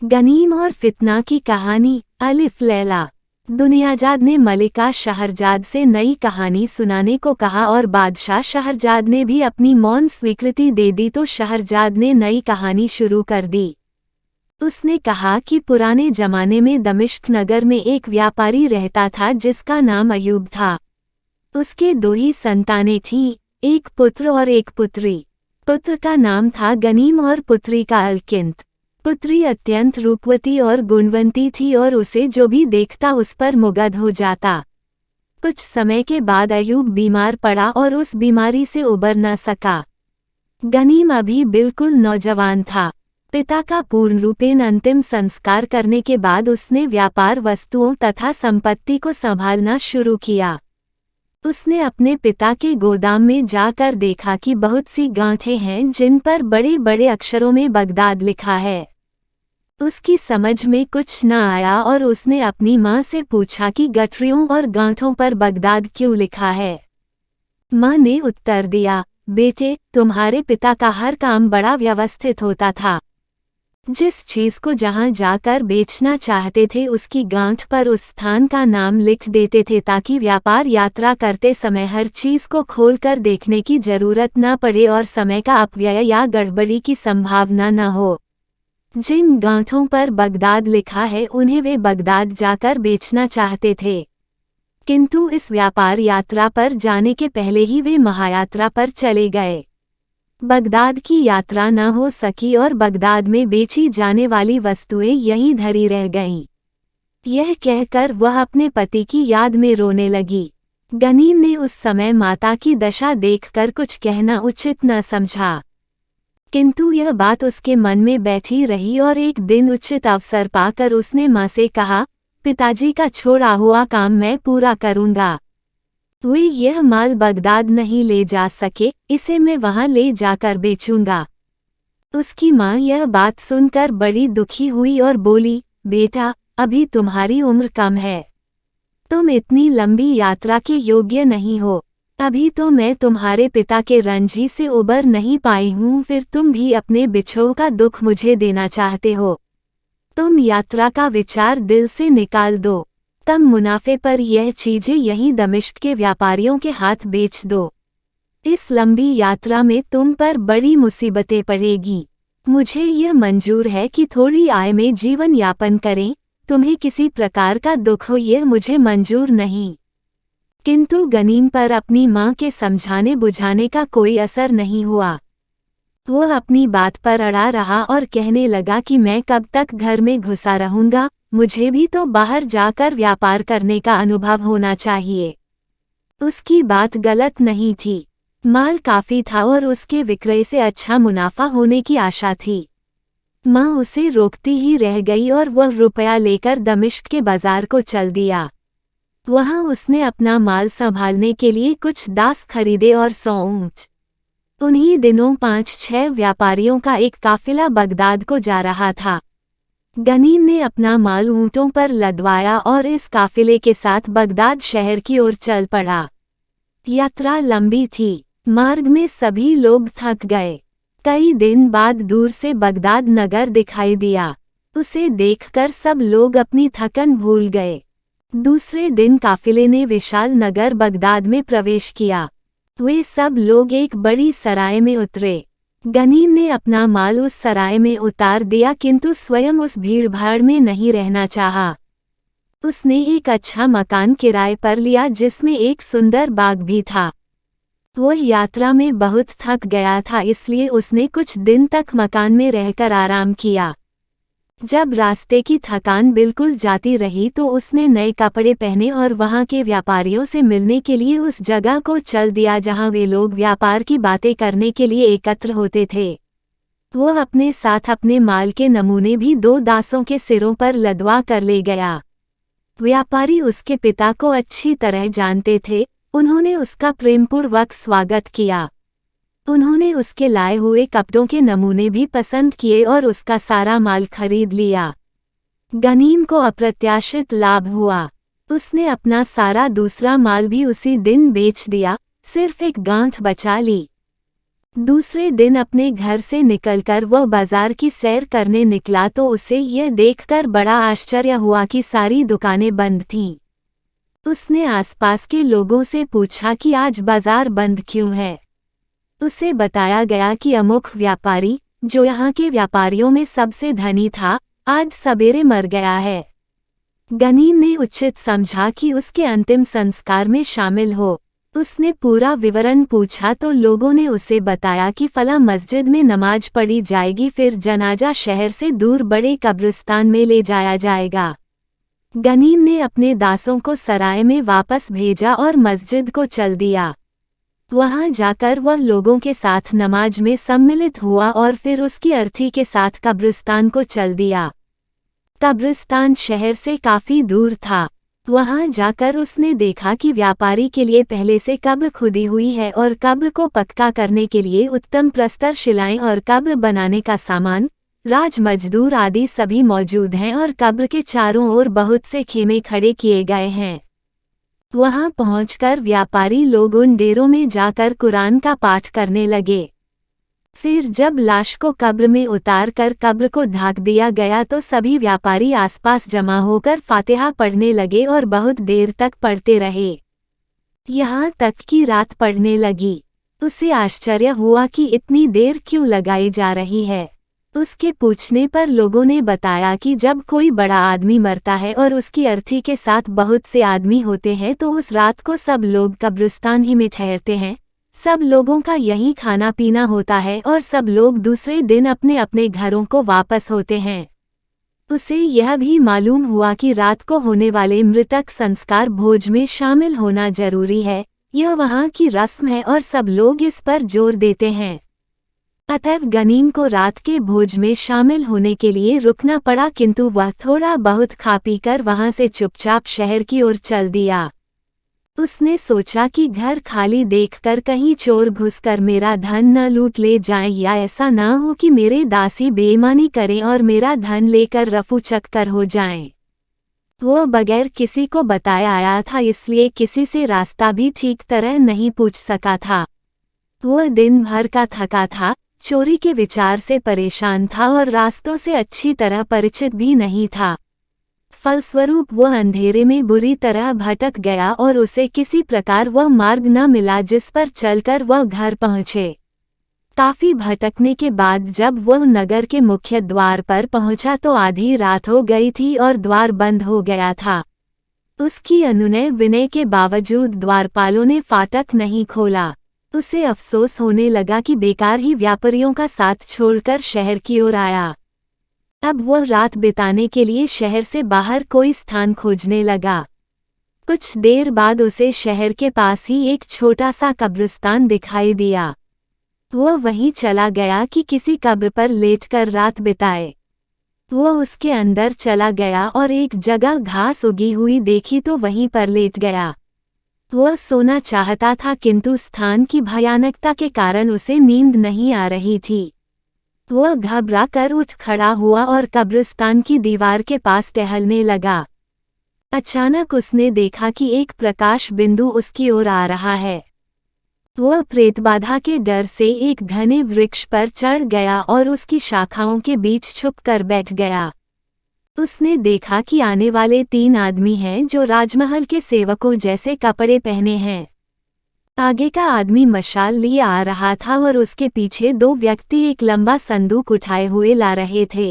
गनीम और फितना की कहानी। अलिफ लैला। दुनियाजाद ने मलिका शहरजाद से नई कहानी सुनाने को कहा और बादशाह शहरजाद ने भी अपनी मौन स्वीकृति दे दी तो शहरजाद ने नई कहानी शुरू कर दी। उसने कहा कि पुराने जमाने में दमिश्क नगर में एक व्यापारी रहता था जिसका नाम अयूब था। उसके दो ही संतानें थीं, एक पुत्र और एक पुत्री। पुत्र का नाम था गनीम और पुत्री का अलकिंत। पुत्री अत्यंत रूपवती और गुणवंती थी और उसे जो भी देखता उस पर मुग्ध हो जाता। कुछ समय के बाद अयूब बीमार पड़ा और उस बीमारी से उबर न सका। गनीम अभी बिल्कुल नौजवान था। पिता का पूर्ण रूपेण अंतिम संस्कार करने के बाद उसने व्यापार वस्तुओं तथा संपत्ति को संभालना शुरू किया। उसने अपने पिता के गोदाम में जाकर देखा कि बहुत सी गांठें हैं जिन पर बड़े बड़े अक्षरों में बगदाद लिखा है। उसकी समझ में कुछ न आया और उसने अपनी माँ से पूछा कि गठरियों और गांठों पर बगदाद क्यों लिखा है। माँ ने उत्तर दिया, बेटे, तुम्हारे पिता का हर काम बड़ा व्यवस्थित होता था। जिस चीज को जहां जाकर बेचना चाहते थे उसकी गांठ पर उस स्थान का नाम लिख देते थे ताकि व्यापार यात्रा करते समय हर चीज को खोलकर देखने की जरूरत न पड़े और समय का अपव्यय या गड़बड़ी की संभावना न हो। जिन गांठों पर बगदाद लिखा है उन्हें वे बगदाद जाकर बेचना चाहते थे, किंतु इस व्यापार यात्रा पर जाने के पहले ही वे महायात्रा पर चले गए। बगदाद की यात्रा न हो सकी और बगदाद में बेची जाने वाली वस्तुएं यहीं धरी रह गईं। यह कहकर वह अपने पति की याद में रोने लगी। गनीम ने उस समय माता की दशा देखकर कुछ कहना उचित न समझा, किंतु यह बात उसके मन में बैठी रही और एक दिन उचित अवसर पाकर उसने माँ से कहा, पिताजी का छोड़ा हुआ काम मैं पूरा करूँगा। वे यह माल बगदाद नहीं ले जा सके, इसे मैं वहां ले जाकर बेचूंगा। उसकी माँ यह बात सुनकर बड़ी दुखी हुई और बोली, बेटा, अभी तुम्हारी उम्र कम है, तुम इतनी लंबी यात्रा के योग्य नहीं हो। अभी तो मैं तुम्हारे पिता के रंजी से उबर नहीं पाई हूँ, फिर तुम भी अपने बिछोह का दुख मुझे देना चाहते हो। तुम यात्रा का विचार दिल से निकाल दो। कम मुनाफे पर यह चीजें यहीं दमिश्क के व्यापारियों के हाथ बेच दो। इस लंबी यात्रा में तुम पर बड़ी मुसीबतें पड़ेगी। मुझे यह मंजूर है कि थोड़ी आय में जीवन यापन करें, तुम्हें किसी प्रकार का दुख हो यह मुझे मंजूर नहीं। किंतु गनीम पर अपनी माँ के समझाने बुझाने का कोई असर नहीं हुआ। वह अपनी बात पर अड़ा रहा और कहने लगा कि मैं कब तक घर में घुसा रहूंगा, मुझे भी तो बाहर जाकर व्यापार करने का अनुभव होना चाहिए। उसकी बात गलत नहीं थी। माल काफी था और उसके विक्रय से अच्छा मुनाफा होने की आशा थी। माँ उसे रोकती ही रह गई और वह रुपया लेकर दमिश्क के बाजार को चल दिया। वहां उसने अपना माल संभालने के लिए कुछ दास खरीदे और 100 ऊंट। उन्हीं दिनों 5-6 व्यापारियों का एक काफिला बगदाद को जा रहा था। गनीम ने अपना माल ऊंटों पर लदवाया और इस काफिले के साथ बगदाद शहर की ओर चल पड़ा। यात्रा लंबी थी, मार्ग में सभी लोग थक गए। कई दिन बाद दूर से बगदाद नगर दिखाई दिया। उसे देखकर सब लोग अपनी थकन भूल गए। दूसरे दिन काफिले ने विशाल नगर बगदाद में प्रवेश किया। वे सब लोग एक बड़ी सराय में उतरे। गनीम ने अपना माल उस सराय में उतार दिया, किंतु स्वयं उस भीड़भाड़ में नहीं रहना चाहा। उसने एक अच्छा मकान किराए पर लिया जिसमें एक सुंदर बाग भी था। वह यात्रा में बहुत थक गया था, इसलिए उसने कुछ दिन तक मकान में रहकर आराम किया। जब रास्ते की थकान बिल्कुल जाती रही तो उसने नए कपड़े पहने और वहां के व्यापारियों से मिलने के लिए उस जगह को चल दिया जहां वे लोग व्यापार की बातें करने के लिए एकत्र होते थे। वह अपने साथ अपने माल के नमूने भी 2 दासों के सिरों पर लदवा कर ले गया। व्यापारी उसके पिता को अच्छी तरह जानते थे। उन्होंने उसका प्रेमपूर्वक स्वागत किया। उन्होंने उसके लाए हुए कपड़ों के नमूने भी पसंद किए और उसका सारा माल खरीद लिया। गनीम को अप्रत्याशित लाभ हुआ। उसने अपना सारा दूसरा माल भी उसी दिन बेच दिया, सिर्फ एक गांठ बचा ली। दूसरे दिन अपने घर से निकलकर वह बाजार की सैर करने निकला तो उसे यह देखकर बड़ा आश्चर्य हुआ कि सारी दुकानें बंद थीं। उसने आसपास के लोगों से पूछा कि आज बाजार बंद क्यों है। उसे बताया गया कि अमुक व्यापारी, जो यहाँ के व्यापारियों में सबसे धनी था, आज सवेरे मर गया है। गनीम ने उचित समझा कि उसके अंतिम संस्कार में शामिल हो। उसने पूरा विवरण पूछा तो लोगों ने उसे बताया कि फला मस्जिद में नमाज पढ़ी जाएगी, फिर जनाजा शहर से दूर बड़े कब्रिस्तान में ले जाया जाएगा। गनीम ने अपने दासों को सराय में वापस भेजा और मस्जिद को चल दिया। वहां जाकर वह लोगों के साथ नमाज में सम्मिलित हुआ और फिर उसकी अर्थी के साथ कब्रिस्तान को चल दिया। कब्रिस्तान शहर से काफी दूर था। वहां जाकर उसने देखा कि व्यापारी के लिए पहले से कब्र खुदी हुई है और कब्र को पक्का करने के लिए उत्तम प्रस्तर शिलाएं और कब्र बनाने का सामान, राज मजदूर आदि सभी मौजूद हैं और कब्र के चारों ओर बहुत से खेमे खड़े किए गए हैं। वहां पहुंचकर व्यापारी लोग उन डेरों में जाकर कुरान का पाठ करने लगे। फिर जब लाश को कब्र में उतार कर कब्र को ढक दिया गया तो सभी व्यापारी आसपास जमा होकर फातिहा पढ़ने लगे और बहुत देर तक पढ़ते रहे, यहाँ तक कि रात पड़ने लगी। उसे आश्चर्य हुआ कि इतनी देर क्यों लगाई जा रही है। उसके पूछने पर लोगों ने बताया कि जब कोई बड़ा आदमी मरता है और उसकी अर्थी के साथ बहुत से आदमी होते हैं तो उस रात को सब लोग कब्रिस्तान ही में ठहरते हैं। सब लोगों का यही खाना पीना होता है और सब लोग दूसरे दिन अपने अपने घरों को वापस होते हैं। उसे यह भी मालूम हुआ कि रात को होने वाले मृतक संस्कार भोज में शामिल होना जरूरी है। यह वहाँ की रस्म है और सब लोग इस पर जोर देते हैं। अतएव गनीम को रात के भोज में शामिल होने के लिए रुकना पड़ा, किंतु वह थोड़ा बहुत खा पी कर वहाँ से चुपचाप शहर की ओर चल दिया। उसने सोचा कि घर खाली देखकर कहीं चोर घुसकर मेरा धन न लूट ले जाएं, या ऐसा ना हो कि मेरे दासी बेईमानी करें और मेरा धन लेकर रफू चक्कर हो जाएं। वो बगैर किसी को बताए आया था, इसलिए किसी से रास्ता भी ठीक तरह नहीं पूछ सका था। वो दिन भर का थका था, चोरी के विचार से परेशान था और रास्तों से अच्छी तरह परिचित भी नहीं था। फलस्वरूप वह अंधेरे में बुरी तरह भटक गया और उसे किसी प्रकार वह मार्ग न मिला जिस पर चलकर वह घर पहुँचे। काफी भटकने के बाद जब वह नगर के मुख्य द्वार पर पहुंचा तो आधी रात हो गई थी और द्वार बंद हो गया था। उसकी अनुनय विनय के बावजूद द्वारपालों ने फाटक नहीं खोला। उसे अफसोस होने लगा कि बेकार ही व्यापारियों का साथ छोड़कर शहर की ओर आया। अब वह रात बिताने के लिए शहर से बाहर कोई स्थान खोजने लगा। कुछ देर बाद उसे शहर के पास ही एक छोटा सा कब्रिस्तान दिखाई दिया। वह वहीं चला गया कि किसी कब्र पर लेटकर रात बिताए। वह उसके अंदर चला गया और एक जगह घास उगी हुई देखी तो वहीं पर लेट गया। वह सोना चाहता था, किंतु स्थान की भयानकता के कारण उसे नींद नहीं आ रही थी। वह घबरा कर उठ खड़ा हुआ और कब्रिस्तान की दीवार के पास टहलने लगा। अचानक उसने देखा कि एक प्रकाश बिंदु उसकी ओर आ रहा है। वह प्रेतबाधा के डर से एक घने वृक्ष पर चढ़ गया और उसकी शाखाओं के बीच छुपकर बैठ गया। उसने देखा कि आने वाले 3 आदमी हैं जो राजमहल के सेवकों जैसे कपड़े पहने हैं। आगे का आदमी मशाल लिए आ रहा था और उसके पीछे 2 व्यक्ति एक लंबा संदूक उठाए हुए ला रहे थे।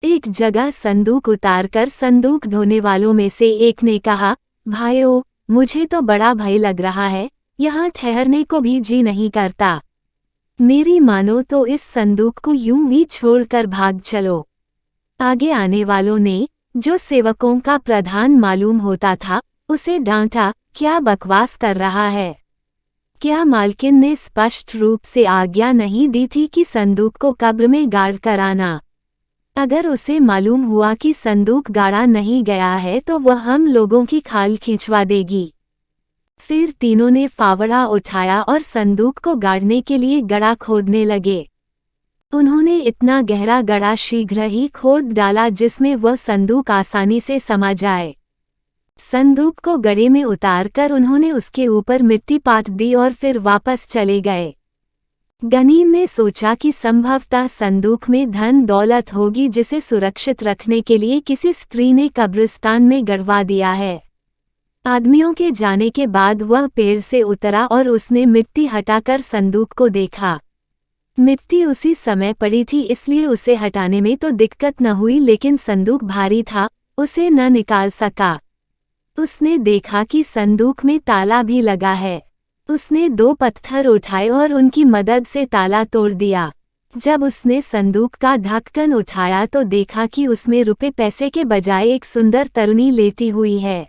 एक जगह संदूक उतारकर संदूक ढोने वालों में से एक ने कहा, भाइयों, मुझे तो बड़ा भय लग रहा है, यहाँ ठहरने को भी जी नहीं करता। मेरी मानो तो इस संदूक को यूं ही छोड़कर भाग चलो। आगे आने वालों ने, जो सेवकों का प्रधान मालूम होता था, उसे डांटा, क्या बकवास कर रहा है? क्या मालकिन ने स्पष्ट रूप से आज्ञा नहीं दी थी कि संदूक को कब्र में गाड़ कर आना? अगर उसे मालूम हुआ कि संदूक गाड़ा नहीं गया है तो वह हम लोगों की खाल खींचवा देगी। फिर तीनों ने फावड़ा उठाया और संदूक को गाड़ने के लिए गड्ढा खोदने लगे। उन्होंने इतना गहरा गड्ढा शीघ्र ही खोद डाला जिसमें वह संदूक आसानी से समा जाए। संदूक को गड्ढे में उतारकर उन्होंने उसके ऊपर मिट्टी पाट दी और फिर वापस चले गए। गनीम ने सोचा कि संभवतः संदूक में धन दौलत होगी जिसे सुरक्षित रखने के लिए किसी स्त्री ने कब्रिस्तान में गड़वा दिया है। आदमियों के जाने के बाद वह पेड़ से उतरा और उसने मिट्टी हटाकर संदूक को देखा। मिट्टी उसी समय पड़ी थी इसलिए उसे हटाने में तो दिक्कत न हुई, लेकिन संदूक भारी था, उसे न निकाल सका। उसने देखा कि संदूक में ताला भी लगा है। उसने 2 पत्थर उठाए और उनकी मदद से ताला तोड़ दिया। जब उसने संदूक का ढक्कन उठाया तो देखा कि उसमें रुपए पैसे के बजाय एक सुंदर तरुणी लेटी हुई है।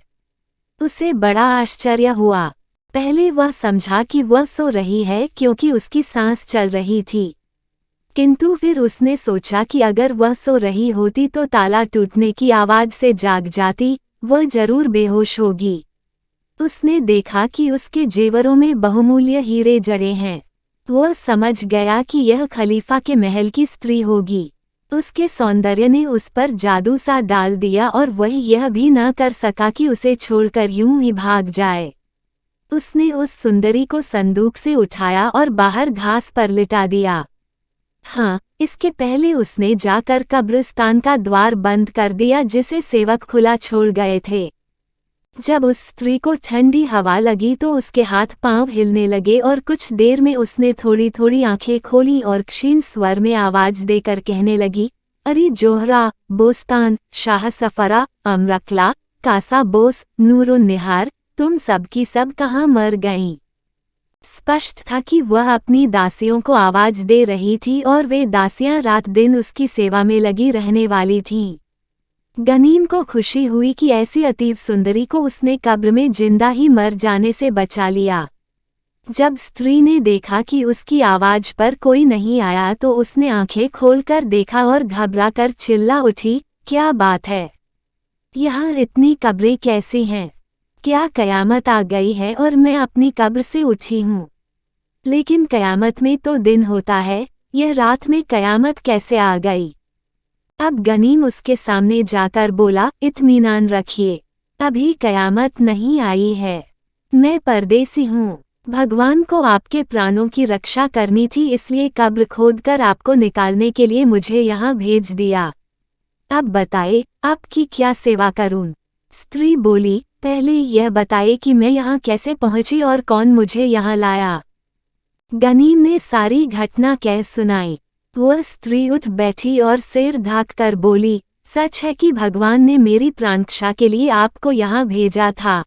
उसे बड़ा आश्चर्य हुआ। पहले वह समझा कि वह सो रही है क्योंकि उसकी सांस चल रही थी, किंतु फिर उसने सोचा कि अगर वह सो रही होती तो ताला टूटने की आवाज से जाग जाती, वह जरूर बेहोश होगी। उसने देखा कि उसके जेवरों में बहुमूल्य हीरे जड़े हैं। वह समझ गया कि यह खलीफा के महल की स्त्री होगी। उसके सौंदर्य ने उस पर जादू सा डाल दिया और वह यह भी न कर सका कि उसे छोड़कर यूं ही भाग जाए। उसने उस सुंदरी को संदूक से उठाया और बाहर घास पर लिटा दिया। हाँ, इसके पहले उसने जाकर कब्रिस्तान का द्वार बंद कर दिया जिसे सेवक खुला छोड़ गए थे। जब उस स्त्री को ठंडी हवा लगी तो उसके हाथ पांव हिलने लगे और कुछ देर में उसने थोड़ी थोड़ी आंखें खोली और क्षीण स्वर में आवाज देकर कहने लगी, अरे जोहरा, बोस्तान, शाह सफरा, अमरकला, कासा बोस, नूरुन निहार, तुम सब की सब कहाँ मर गईं? स्पष्ट था कि वह अपनी दासियों को आवाज दे रही थी और वे दासियां रात दिन उसकी सेवा में लगी रहने वाली थीं। गनीम को खुशी हुई कि ऐसी अतीव सुंदरी को उसने कब्र में जिंदा ही मर जाने से बचा लिया। जब स्त्री ने देखा कि उसकी आवाज पर कोई नहीं आया तो उसने आंखें खोलकर देखा और घबराकर चिल्ला उठी, क्या बात है? यहाँ इतनी कब्रें कैसी हैं? क्या कयामत आ गई है और मैं अपनी कब्र से उठी हूँ? लेकिन कयामत में तो दिन होता है, यह रात में कयामत कैसे आ गई? अब गनीम उसके सामने जाकर बोला, इत्मीनान रखिए, अभी कयामत नहीं आई है। मैं परदेसी हूँ। भगवान को आपके प्राणों की रक्षा करनी थी, इसलिए कब्र खोदकर आपको निकालने के लिए मुझे यहाँ भेज दिया। अब बताए, आपकी क्या सेवा करूँ? स्त्री बोली, पहले यह बताए कि मैं यहाँ कैसे पहुँची और कौन मुझे यहाँ लाया। गनीम ने सारी घटना कह सुनाई। वह स्त्री उठ बैठी और सिर ढक कर बोली, सच है कि भगवान ने मेरी प्राणरक्षा के लिए आपको यहाँ भेजा था,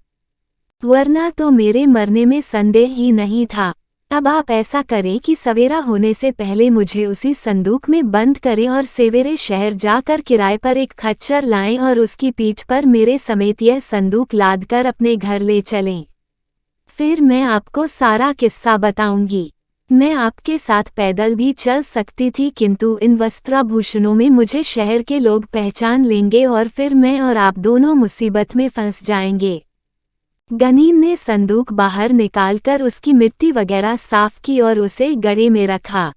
वरना तो मेरे मरने में संदेह ही नहीं था। अब आप ऐसा करें कि सवेरा होने से पहले मुझे उसी संदूक में बंद करें और सवेरे शहर जाकर किराए पर एक खच्चर लाएं और उसकी पीठ पर मेरे समेत यह संदूक लादकर अपने घर ले चलें। फिर मैं आपको सारा किस्सा बताऊंगी। मैं आपके साथ पैदल भी चल सकती थी, किंतु इन वस्त्राभूषणों में मुझे शहर के लोग पहचान लेंगे और फिर मैं और आप दोनों मुसीबत में फंस जाएंगे। गनीम ने संदूक बाहर निकालकर उसकी मिट्टी वगैरह साफ की और उसे गड़े में रखा।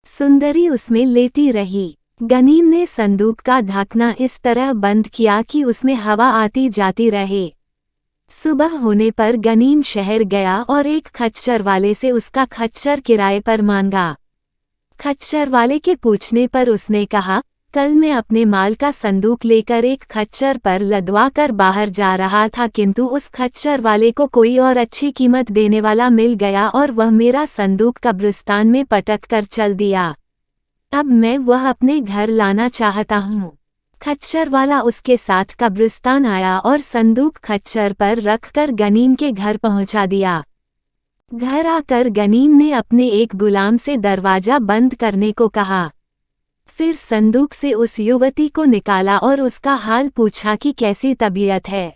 सुंदरी उसमें लेटी रही। गनीम ने संदूक का ढकना इस तरह बंद किया कि उसमें हवा आती जाती रहे। सुबह होने पर गनीम शहर गया और एक खच्चर वाले से उसका खच्चर किराए पर मांगा। खच्चर वाले के पूछने पर उसने कहा, कल मैं अपने माल का संदूक लेकर एक खच्चर पर लदवा कर बाहर जा रहा था, किंतु उस खच्चर वाले को कोई और अच्छी कीमत देने वाला मिल गया और वह मेरा संदूक कब्रिस्तान में पटक कर चल दिया। अब मैं वह अपने घर लाना चाहता हूँ। खच्चर वाला उसके साथ कब्रिस्तान आया और संदूक खच्चर पर रखकर गनीम के घर पहुंचा दिया। घर आकर गनीम ने अपने एक गुलाम से दरवाजा बंद करने को कहा। फिर संदूक से उस युवती को निकाला और उसका हाल पूछा कि कैसी तबीयत है।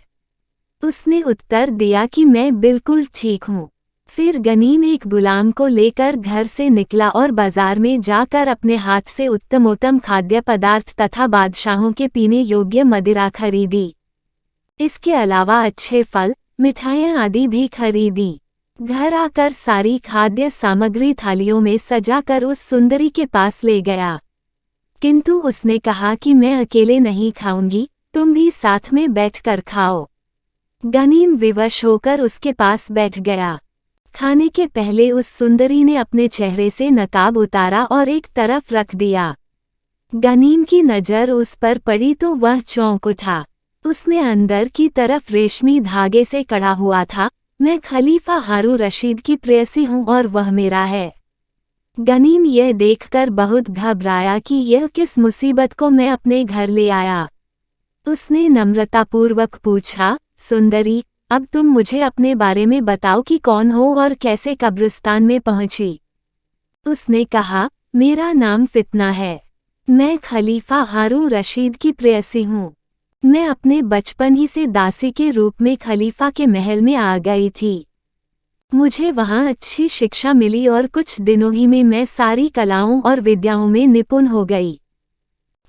उसने उत्तर दिया कि मैं बिल्कुल ठीक हूँ। फिर गनीम एक गुलाम को लेकर घर से निकला और बाजार में जाकर अपने हाथ से उत्तमोत्तम खाद्य पदार्थ तथा बादशाहों के पीने योग्य मदिरा खरीदी। इसके अलावा अच्छे फल, मिठाइयाँ आदि भी खरीदी। घर आकर सारी खाद्य सामग्री थालियों में सजाकर उस सुंदरी के पास ले गया, किंतु उसने कहा कि मैं अकेले नहीं खाऊंगी, तुम भी साथ में बैठकर खाओ। गनीम विवश होकर उसके पास बैठ गया। खाने के पहले उस सुंदरी ने अपने चेहरे से नकाब उतारा और एक तरफ रख दिया। गनीम की नज़र उस पर पड़ी तो वह चौंक उठा। उसमें अंदर की तरफ रेशमी धागे से कड़ा हुआ था, मैं खलीफा हारून रशीद की प्रेयसी हूँ और वह मेरा है। गनीम यह देखकर बहुत घबराया कि यह किस मुसीबत को मैं अपने घर ले आया। उसने नम्रतापूर्वक पूछा, सुंदरी, अब तुम मुझे अपने बारे में बताओ कि कौन हो और कैसे कब्रिस्तान में पहुंची। उसने कहा, मेरा नाम फितना है। मैं खलीफा हारून रशीद की प्रेयसी हूँ। मैं अपने बचपन ही से दासी के रूप में खलीफा के महल में आ गई थी। मुझे वहाँ अच्छी शिक्षा मिली और कुछ दिनों ही में मैं सारी कलाओं और विद्याओं में निपुण हो गई।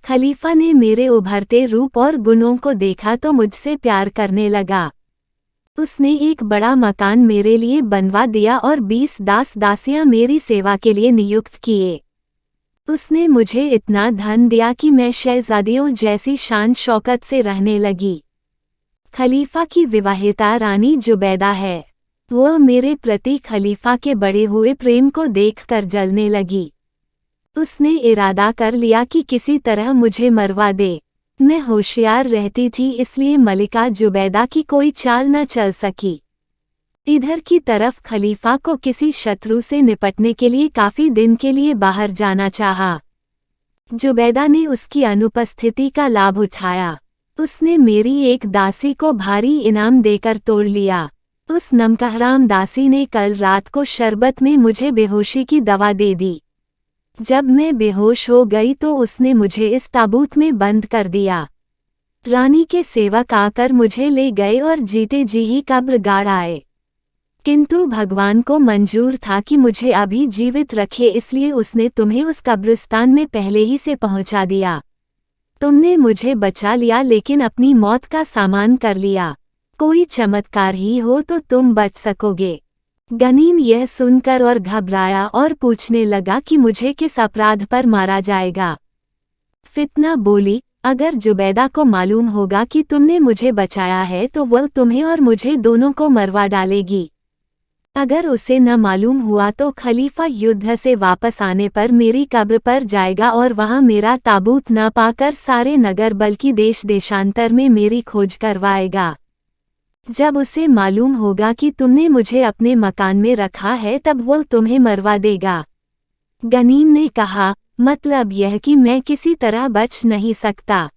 खलीफा ने मेरे उभरते रूप और गुणों को देखा तो मुझसे प्यार करने लगा। उसने एक बड़ा मकान मेरे लिए बनवा दिया और 20 दास दासियां मेरी सेवा के लिए नियुक्त किए। उसने मुझे इतना धन दिया कि मैं शहजादियों जैसी शान शौकत से रहने लगी। खलीफा की विवाहिता रानी जुबैदा है। वह मेरे प्रति खलीफा के बढ़े हुए प्रेम को देखकर जलने लगी। उसने इरादा कर लिया कि किसी तरह मुझे मरवा दे। मैं होशियार रहती थी इसलिए मलिका जुबैदा की कोई चाल न चल सकी। इधर की तरफ खलीफा को किसी शत्रु से निपटने के लिए काफी दिन के लिए बाहर जाना चाहा। जुबैदा ने उसकी अनुपस्थिति का लाभ उठाया। उसने मेरी एक दासी को भारी इनाम देकर तोड़ लिया। उस नमकहराम दासी ने कल रात को शरबत में मुझे बेहोशी की दवा दे दी। जब मैं बेहोश हो गई तो उसने मुझे इस ताबूत में बंद कर दिया। रानी के सेवक आकर मुझे ले गए और जीते जी ही कब्र गाड़ आए। किंतु भगवान को मंजूर था कि मुझे अभी जीवित रखे, इसलिए उसने तुम्हें उस कब्रिस्तान में पहले ही से पहुंचा दिया। तुमने मुझे बचा लिया लेकिन अपनी मौत का सामान कर लिया। कोई चमत्कार ही हो तो तुम बच सकोगे। गनीम यह सुनकर और घबराया और पूछने लगा कि मुझे किस अपराध पर मारा जाएगा। फितना बोली, अगर जुबैदा को मालूम होगा कि तुमने मुझे बचाया है तो वह तुम्हें और मुझे दोनों को मरवा डालेगी। अगर उसे न मालूम हुआ तो खलीफा युद्ध से वापस आने पर मेरी कब्र पर जाएगा और वहां मेरा ताबूत न पाकर सारे नगर बल्कि देश देशांतर में मेरी खोज करवाएगा। जब उसे मालूम होगा कि तुमने मुझे अपने मकान में रखा है तब वो तुम्हें मरवा देगा। गनीम ने कहा, मतलब यह कि मैं किसी तरह बच नहीं सकता।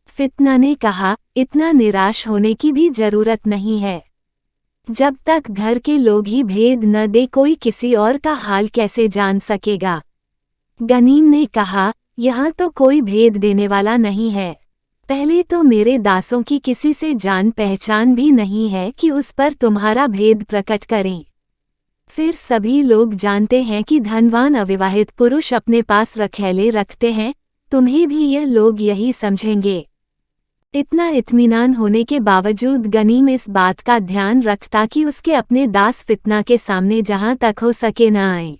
फितना ने कहा, इतना निराश होने की भी जरूरत नहीं है। जब तक घर के लोग ही भेद न दे कोई किसी और का हाल कैसे जान सकेगा। गनीम ने कहा, यहाँ तो कोई भेद देने वाला नहीं है। पहले तो मेरे दासों की किसी से जान पहचान भी नहीं है कि उस पर तुम्हारा भेद प्रकट करें। फिर सभी लोग जानते हैं कि धनवान अविवाहित पुरुष अपने पास रखैले रखते हैं, तुम्हें भी ये लोग यही समझेंगे। इतना इत्मीनान होने के बावजूद गनीम इस बात का ध्यान रखता कि उसके अपने दास फितना के सामने जहां तक हो सके न आए।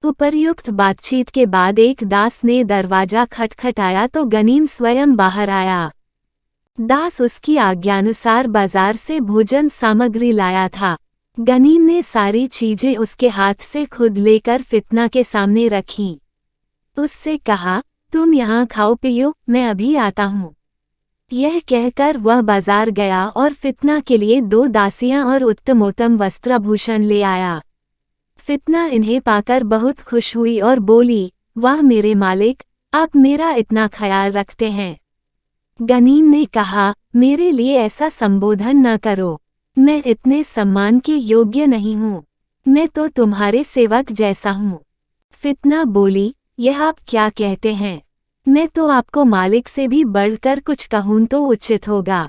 उपर्युक्त बातचीत के बाद एक दास ने दरवाजा खटखटाया तो गनीम स्वयं बाहर आया। दास उसकी आज्ञानुसार बाजार से भोजन सामग्री लाया था। गनीम ने सारी चीजें उसके हाथ से खुद लेकर फितना के सामने रखीं। उससे कहा, तुम यहाँ खाओ पियो, मैं अभी आता हूँ। यह कहकर वह बाजार गया और फितना के लिए 2 दासियां और उत्तमोत्तम वस्त्राभूषण ले आया। फितना इन्हें पाकर बहुत खुश हुई और बोली, वाह मेरे मालिक, आप मेरा इतना ख्याल रखते हैं। गनीम ने कहा, मेरे लिए ऐसा संबोधन न करो, मैं इतने सम्मान के योग्य नहीं हूँ। मैं तो तुम्हारे सेवक जैसा हूँ। फितना बोली, यह आप क्या कहते हैं? मैं तो आपको मालिक से भी बढ़कर कुछ कहूँ तो उचित होगा।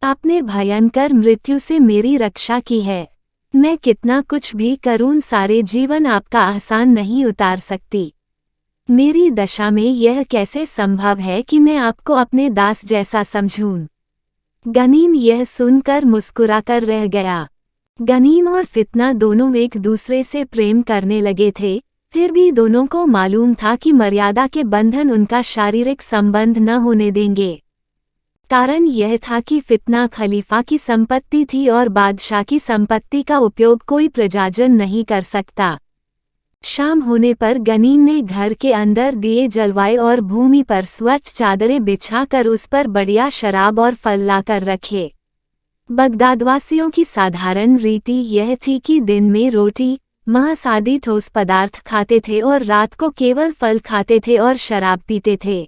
आपने भयंकर मृत्यु से मेरी रक्षा की है। मैं कितना कुछ भी करूं सारे जीवन आपका एहसान नहीं उतार सकती। मेरी दशा में यह कैसे संभव है कि मैं आपको अपने दास जैसा समझूं? गनीम यह सुनकर मुस्कुराकर रह गया। गनीम और फितना दोनों एक दूसरे से प्रेम करने लगे थे, फिर भी दोनों को मालूम था कि मर्यादा के बंधन उनका शारीरिक संबंध न होने देंगे। कारण यह था कि फितना खलीफा की संपत्ति थी और बादशाह की संपत्ति का उपयोग कोई प्रजाजन नहीं कर सकता। शाम होने पर गनीम ने घर के अंदर दिए जलवाए और भूमि पर स्वच्छ चादरें बिछाकर उस पर बढ़िया शराब और फल लाकर रखे। बगदादवासियों की साधारण रीति यह थी कि दिन में रोटी, मांस आदि ठोस पदार्थ खाते थे और रात को केवल फल खाते थे और शराब पीते थे।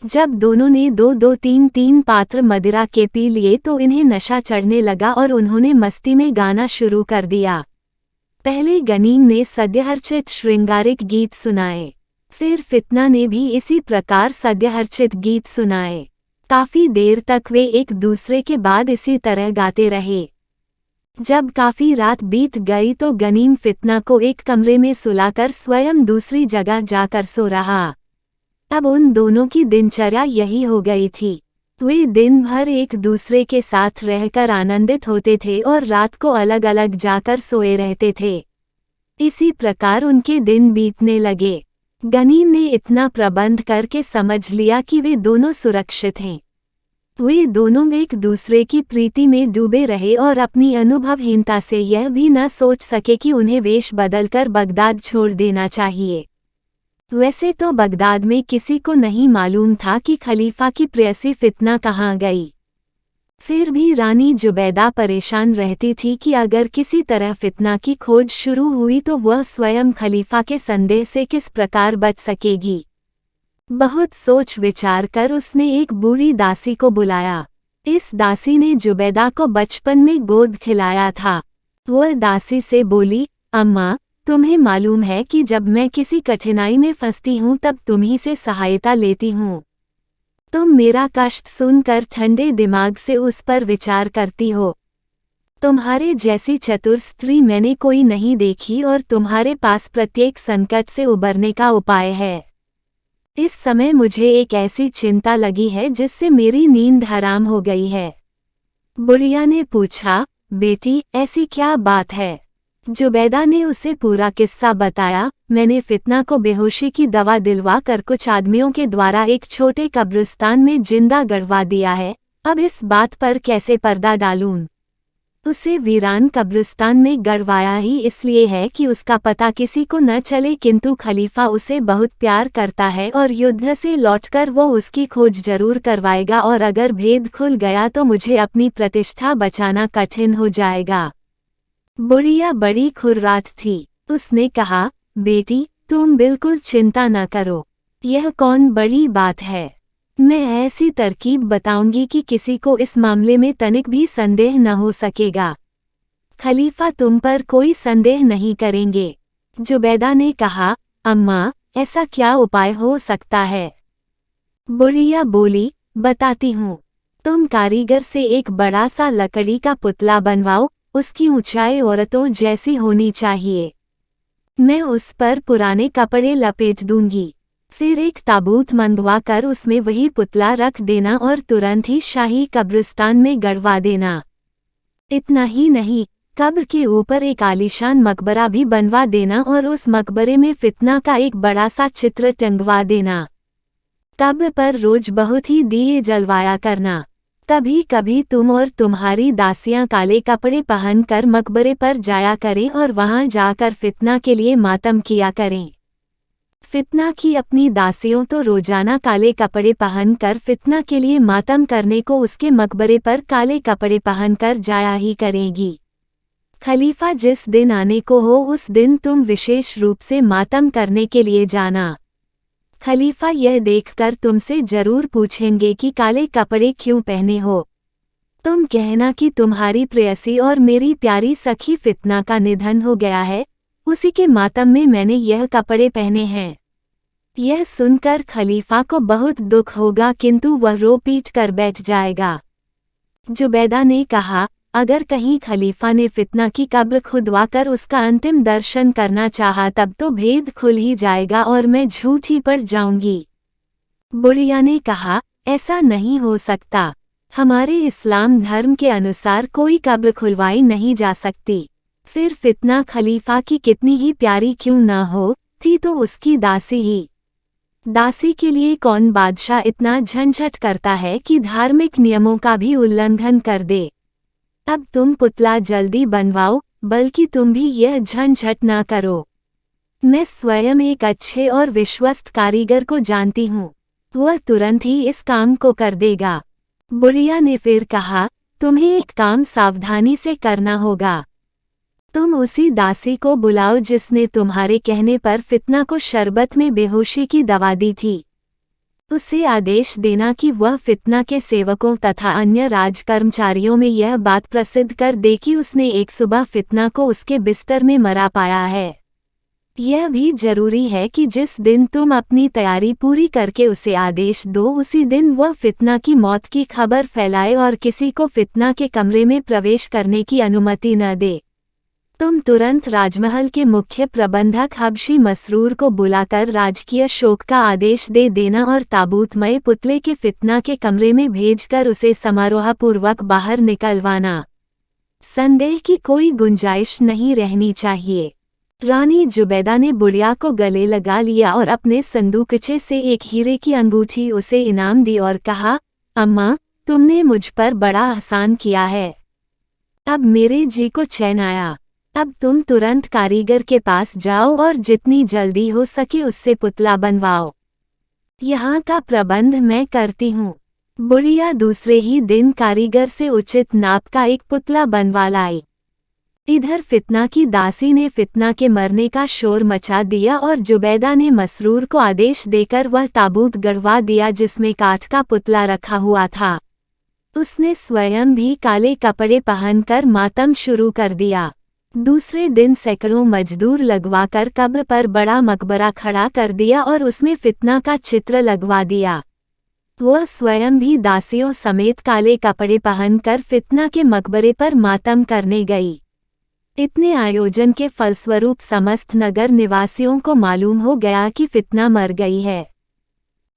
जब दोनों ने दो दो तीन तीन पात्र मदिरा के पी लिए तो इन्हें नशा चढ़ने लगा और उन्होंने मस्ती में गाना शुरू कर दिया। पहले गनीम ने सद्यहर्चित श्रृंगारिक गीत सुनाए, फिर फितना ने भी इसी प्रकार सद्यहर्चित गीत सुनाए। काफी देर तक वे एक दूसरे के बाद इसी तरह गाते रहे। जब काफी रात बीत गई तो गनीम फितना को एक कमरे में सुलाकर स्वयं दूसरी जगह जाकर सो रहा। अब उन दोनों की दिनचर्या यही हो गई थी। वे दिन भर एक दूसरे के साथ रहकर आनंदित होते थे और रात को अलग अलग जाकर सोए रहते थे। इसी प्रकार उनके दिन बीतने लगे। गनीम ने इतना प्रबंध करके समझ लिया कि वे दोनों सुरक्षित हैं। वे दोनों एक दूसरे की प्रीति में डूबे रहे और अपनी अनुभवहीनता से यह भी न सोच सके कि उन्हें वेश बदलकर बगदाद छोड़ देना चाहिए। वैसे तो बगदाद में किसी को नहीं मालूम था कि खलीफा की प्रेयसी फितना कहाँ गई। फिर भी रानी जुबैदा परेशान रहती थी कि अगर किसी तरह फितना की खोज शुरू हुई तो वह स्वयं खलीफा के संदेह से किस प्रकार बच सकेगी। बहुत सोच विचार कर उसने एक बूढ़ी दासी को बुलाया। इस दासी ने जुबैदा को बचपन में गोद खिलाया था। वह दासी से बोली, अम्मा, तुम्हें मालूम है कि जब मैं किसी कठिनाई में फंसती हूँ तब तुम्ही से सहायता लेती हूँ। तुम मेरा कष्ट सुनकर ठंडे दिमाग से उस पर विचार करती हो। तुम्हारे जैसी चतुर स्त्री मैंने कोई नहीं देखी और तुम्हारे पास प्रत्येक संकट से उबरने का उपाय है। इस समय मुझे एक ऐसी चिंता लगी है जिससे मेरी नींद हराम हो गई है। बुढ़िया ने पूछा, बेटी ऐसी क्या बात है? जुबैदा ने उसे पूरा किस्सा बताया। मैंने फितना को बेहोशी की दवा दिलवा कर कुछ आदमियों के द्वारा एक छोटे कब्रिस्तान में जिंदा गड़वा दिया है। अब इस बात पर कैसे पर्दा डालूं? उसे वीरान कब्रिस्तान में गड़वाया ही इसलिए है कि उसका पता किसी को न चले, किंतु खलीफा उसे बहुत प्यार करता है और युद्ध से लौटकर वो उसकी खोज जरूर करवाएगा और अगर भेद खुल गया तो मुझे अपनी प्रतिष्ठा बचाना कठिन हो जाएगा। बुढ़िया बड़ी खुर्राट थी। उसने कहा, बेटी तुम बिल्कुल चिंता न करो, यह कौन बड़ी बात है। मैं ऐसी तरकीब बताऊंगी कि किसी को इस मामले में तनिक भी संदेह न हो सकेगा। खलीफा तुम पर कोई संदेह नहीं करेंगे। जुबैदा ने कहा, अम्मा ऐसा क्या उपाय हो सकता है? बुढ़िया बोली, बताती हूँ। तुम कारीगर से एक बड़ा सा लकड़ी का पुतला बनवाओ, उसकी ऊंचाई औरतों जैसी होनी चाहिए। मैं उस पर पुराने कपड़े लपेट दूंगी। फिर एक ताबूत मंगवा कर उसमें वही पुतला रख देना और तुरंत ही शाही कब्रिस्तान में गड़वा देना। इतना ही नहीं, कब्र के ऊपर एक आलीशान मकबरा भी बनवा देना और उस मकबरे में फितना का एक बड़ा सा चित्र टंगवा देना। कब्र पर रोज बहुत ही दिए जलवाया करना। कभी कभी तुम और तुम्हारी दासियां काले कपड़े पहनकर मकबरे पर जाया करें और वहां जाकर फितना के लिए मातम किया करें। फितना की अपनी दासियों तो रोजाना काले कपड़े पहनकर फितना के लिए मातम करने को उसके मकबरे पर काले कपड़े पहनकर जाया ही करेगी। खलीफा जिस दिन आने को हो उस दिन तुम विशेष रूप से मातम करने के लिए जाना। खलीफा यह देखकर तुमसे जरूर पूछेंगे कि काले कपड़े क्यों पहने हो। तुम कहना कि तुम्हारी प्रेयसी और मेरी प्यारी सखी फितना का निधन हो गया है, उसी के मातम में मैंने यह कपड़े पहने हैं। यह सुनकर खलीफा को बहुत दुख होगा, किंतु वह रो पीट कर बैठ जाएगा। जुबैदा ने कहा, अगर कहीं खलीफा ने फितना की कब्र खुदवाकर उसका अंतिम दर्शन करना चाहा तब तो भेद खुल ही जाएगा और मैं झूठी पड़ जाऊंगी। बुढ़िया ने कहा, ऐसा नहीं हो सकता। हमारे इस्लाम धर्म के अनुसार कोई कब्र खुलवाई नहीं जा सकती। फिर फितना खलीफा की कितनी ही प्यारी क्यों न हो, थी तो उसकी दासी ही। दासी के लिए कौन बादशाह इतना झंझट करता है कि धार्मिक नियमों का भी उल्लंघन कर दे। अब तुम पुतला जल्दी बनवाओ, बल्कि तुम भी यह झंझट न करो। मैं स्वयं एक अच्छे और विश्वस्त कारीगर को जानती हूँ, वह तुरंत ही इस काम को कर देगा। बुढ़िया ने फिर कहा, तुम्हें एक काम सावधानी से करना होगा। तुम उसी दासी को बुलाओ जिसने तुम्हारे कहने पर फितना को शरबत में बेहोशी की दवा दी थी। उसे आदेश देना कि वह फितना के सेवकों तथा अन्य राजकर्मचारियों में यह बात प्रसिद्ध कर दे कि उसने एक सुबह फितना को उसके बिस्तर में मरा पाया है। यह भी जरूरी है कि जिस दिन तुम अपनी तैयारी पूरी करके उसे आदेश दो, उसी दिन वह फितना की मौत की खबर फैलाए और किसी को फितना के कमरे में प्रवेश करने की अनुमति न दे। तुम तुरंत राजमहल के मुख्य प्रबंधक हबशी मसरूर को बुलाकर राजकीय शोक का आदेश दे देना और ताबूतमय पुतले के फितना के कमरे में भेजकर उसे समारोहपूर्वक बाहर निकलवाना। संदेह की कोई गुंजाइश नहीं रहनी चाहिए। रानी जुबैदा ने बुढ़िया को गले लगा लिया और अपने संदूकचे से एक हीरे की अंगूठी उसे इनाम दी और कहा, अम्मा, तुमने मुझ पर बड़ा एहसान किया है। अब मेरे जी को चैन आया। अब तुम तुरंत कारीगर के पास जाओ और जितनी जल्दी हो सके उससे पुतला बनवाओ। यहाँ का प्रबंध मैं करती हूँ। बुढ़िया दूसरे ही दिन कारीगर से उचित नाप का एक पुतला बनवा लाई। इधर फितना की दासी ने फितना के मरने का शोर मचा दिया और जुबैदा ने मसरूर को आदेश देकर वह ताबूत गड़वा दिया जिसमें काठ का पुतला रखा हुआ था। उसने स्वयं भी काले कपड़े पहनकर मातम शुरू कर दिया। दूसरे दिन सैकड़ों मजदूर लगवाकर कब्र पर बड़ा मकबरा खड़ा कर दिया और उसमें फितना का चित्र लगवा दिया। वह स्वयं भी दासियों समेत काले कपड़े पहनकर फितना के मकबरे पर मातम करने गई। इतने आयोजन के फलस्वरूप समस्त नगर निवासियों को मालूम हो गया कि फितना मर गई है।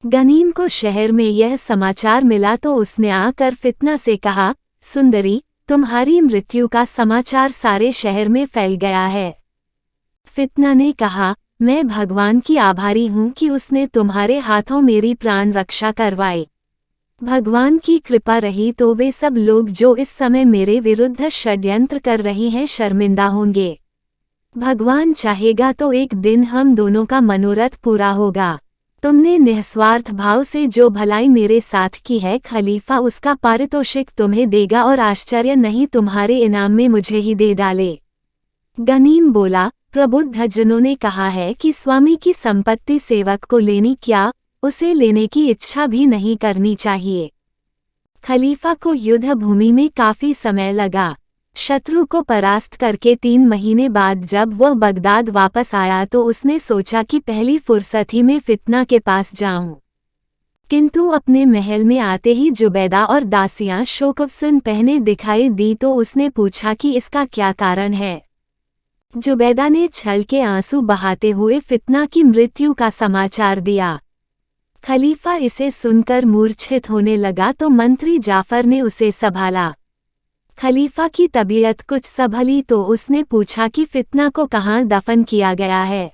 गनीम को शहर में यह समाचार मिला तो उसने आकर फितना से कहा, सुंदरी, तुम्हारी मृत्यु का समाचार सारे शहर में फैल गया है। फितना ने कहा, मैं भगवान की आभारी हूँ कि उसने तुम्हारे हाथों मेरी प्राण रक्षा करवाई। भगवान की कृपा रही तो वे सब लोग जो इस समय मेरे विरुद्ध षड्यंत्र कर रहे हैं शर्मिंदा होंगे। भगवान चाहेगा तो एक दिन हम दोनों का मनोरथ पूरा होगा। तुमने निस्वार्थ भाव से जो भलाई मेरे साथ की है, खलीफा उसका पारितोषिक तुम्हें देगा और आश्चर्य नहीं तुम्हारे इनाम में मुझे ही दे डाले। गनीम बोला, प्रबुद्ध जनों ने कहा है कि स्वामी की संपत्ति सेवक को लेनी क्या, उसे लेने की इच्छा भी नहीं करनी चाहिए। खलीफा को युद्ध भूमि में काफी समय लगा। शत्रु को परास्त करके 3 महीने बाद जब वह बगदाद वापस आया तो उसने सोचा कि पहली फुर्सत ही में फितना के पास जाऊं। किंतु अपने महल में आते ही जुबैदा और दासियां शोकवसन पहने दिखाई दी तो उसने पूछा कि इसका क्या कारण है। जुबैदा ने छल के आंसू बहाते हुए फितना की मृत्यु का समाचार दिया। खलीफा इसे सुनकर मूर्छित होने लगा तो मंत्री जाफर ने उसे संभाला। खलीफा की तबीयत कुछ संभली तो उसने पूछा कि फितना को कहाँ दफन किया गया है।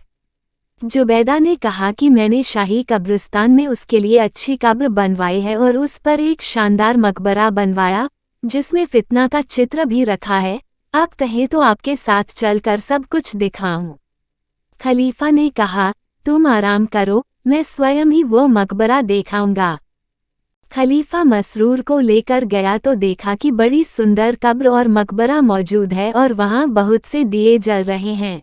जुबैदा ने कहा कि मैंने शाही कब्रिस्तान में उसके लिए अच्छी कब्र बनवाई है और उस पर एक शानदार मकबरा बनवाया जिसमें फितना का चित्र भी रखा है। आप कहें तो आपके साथ चलकर सब कुछ दिखाऊं। खलीफा ने कहा, तुम आराम करो, मैं स्वयं ही वो मकबरा दिखाऊंगा। खलीफा मसरूर को लेकर गया तो देखा कि बड़ी सुंदर कब्र और मकबरा मौजूद है और वहां बहुत से दिए जल रहे हैं।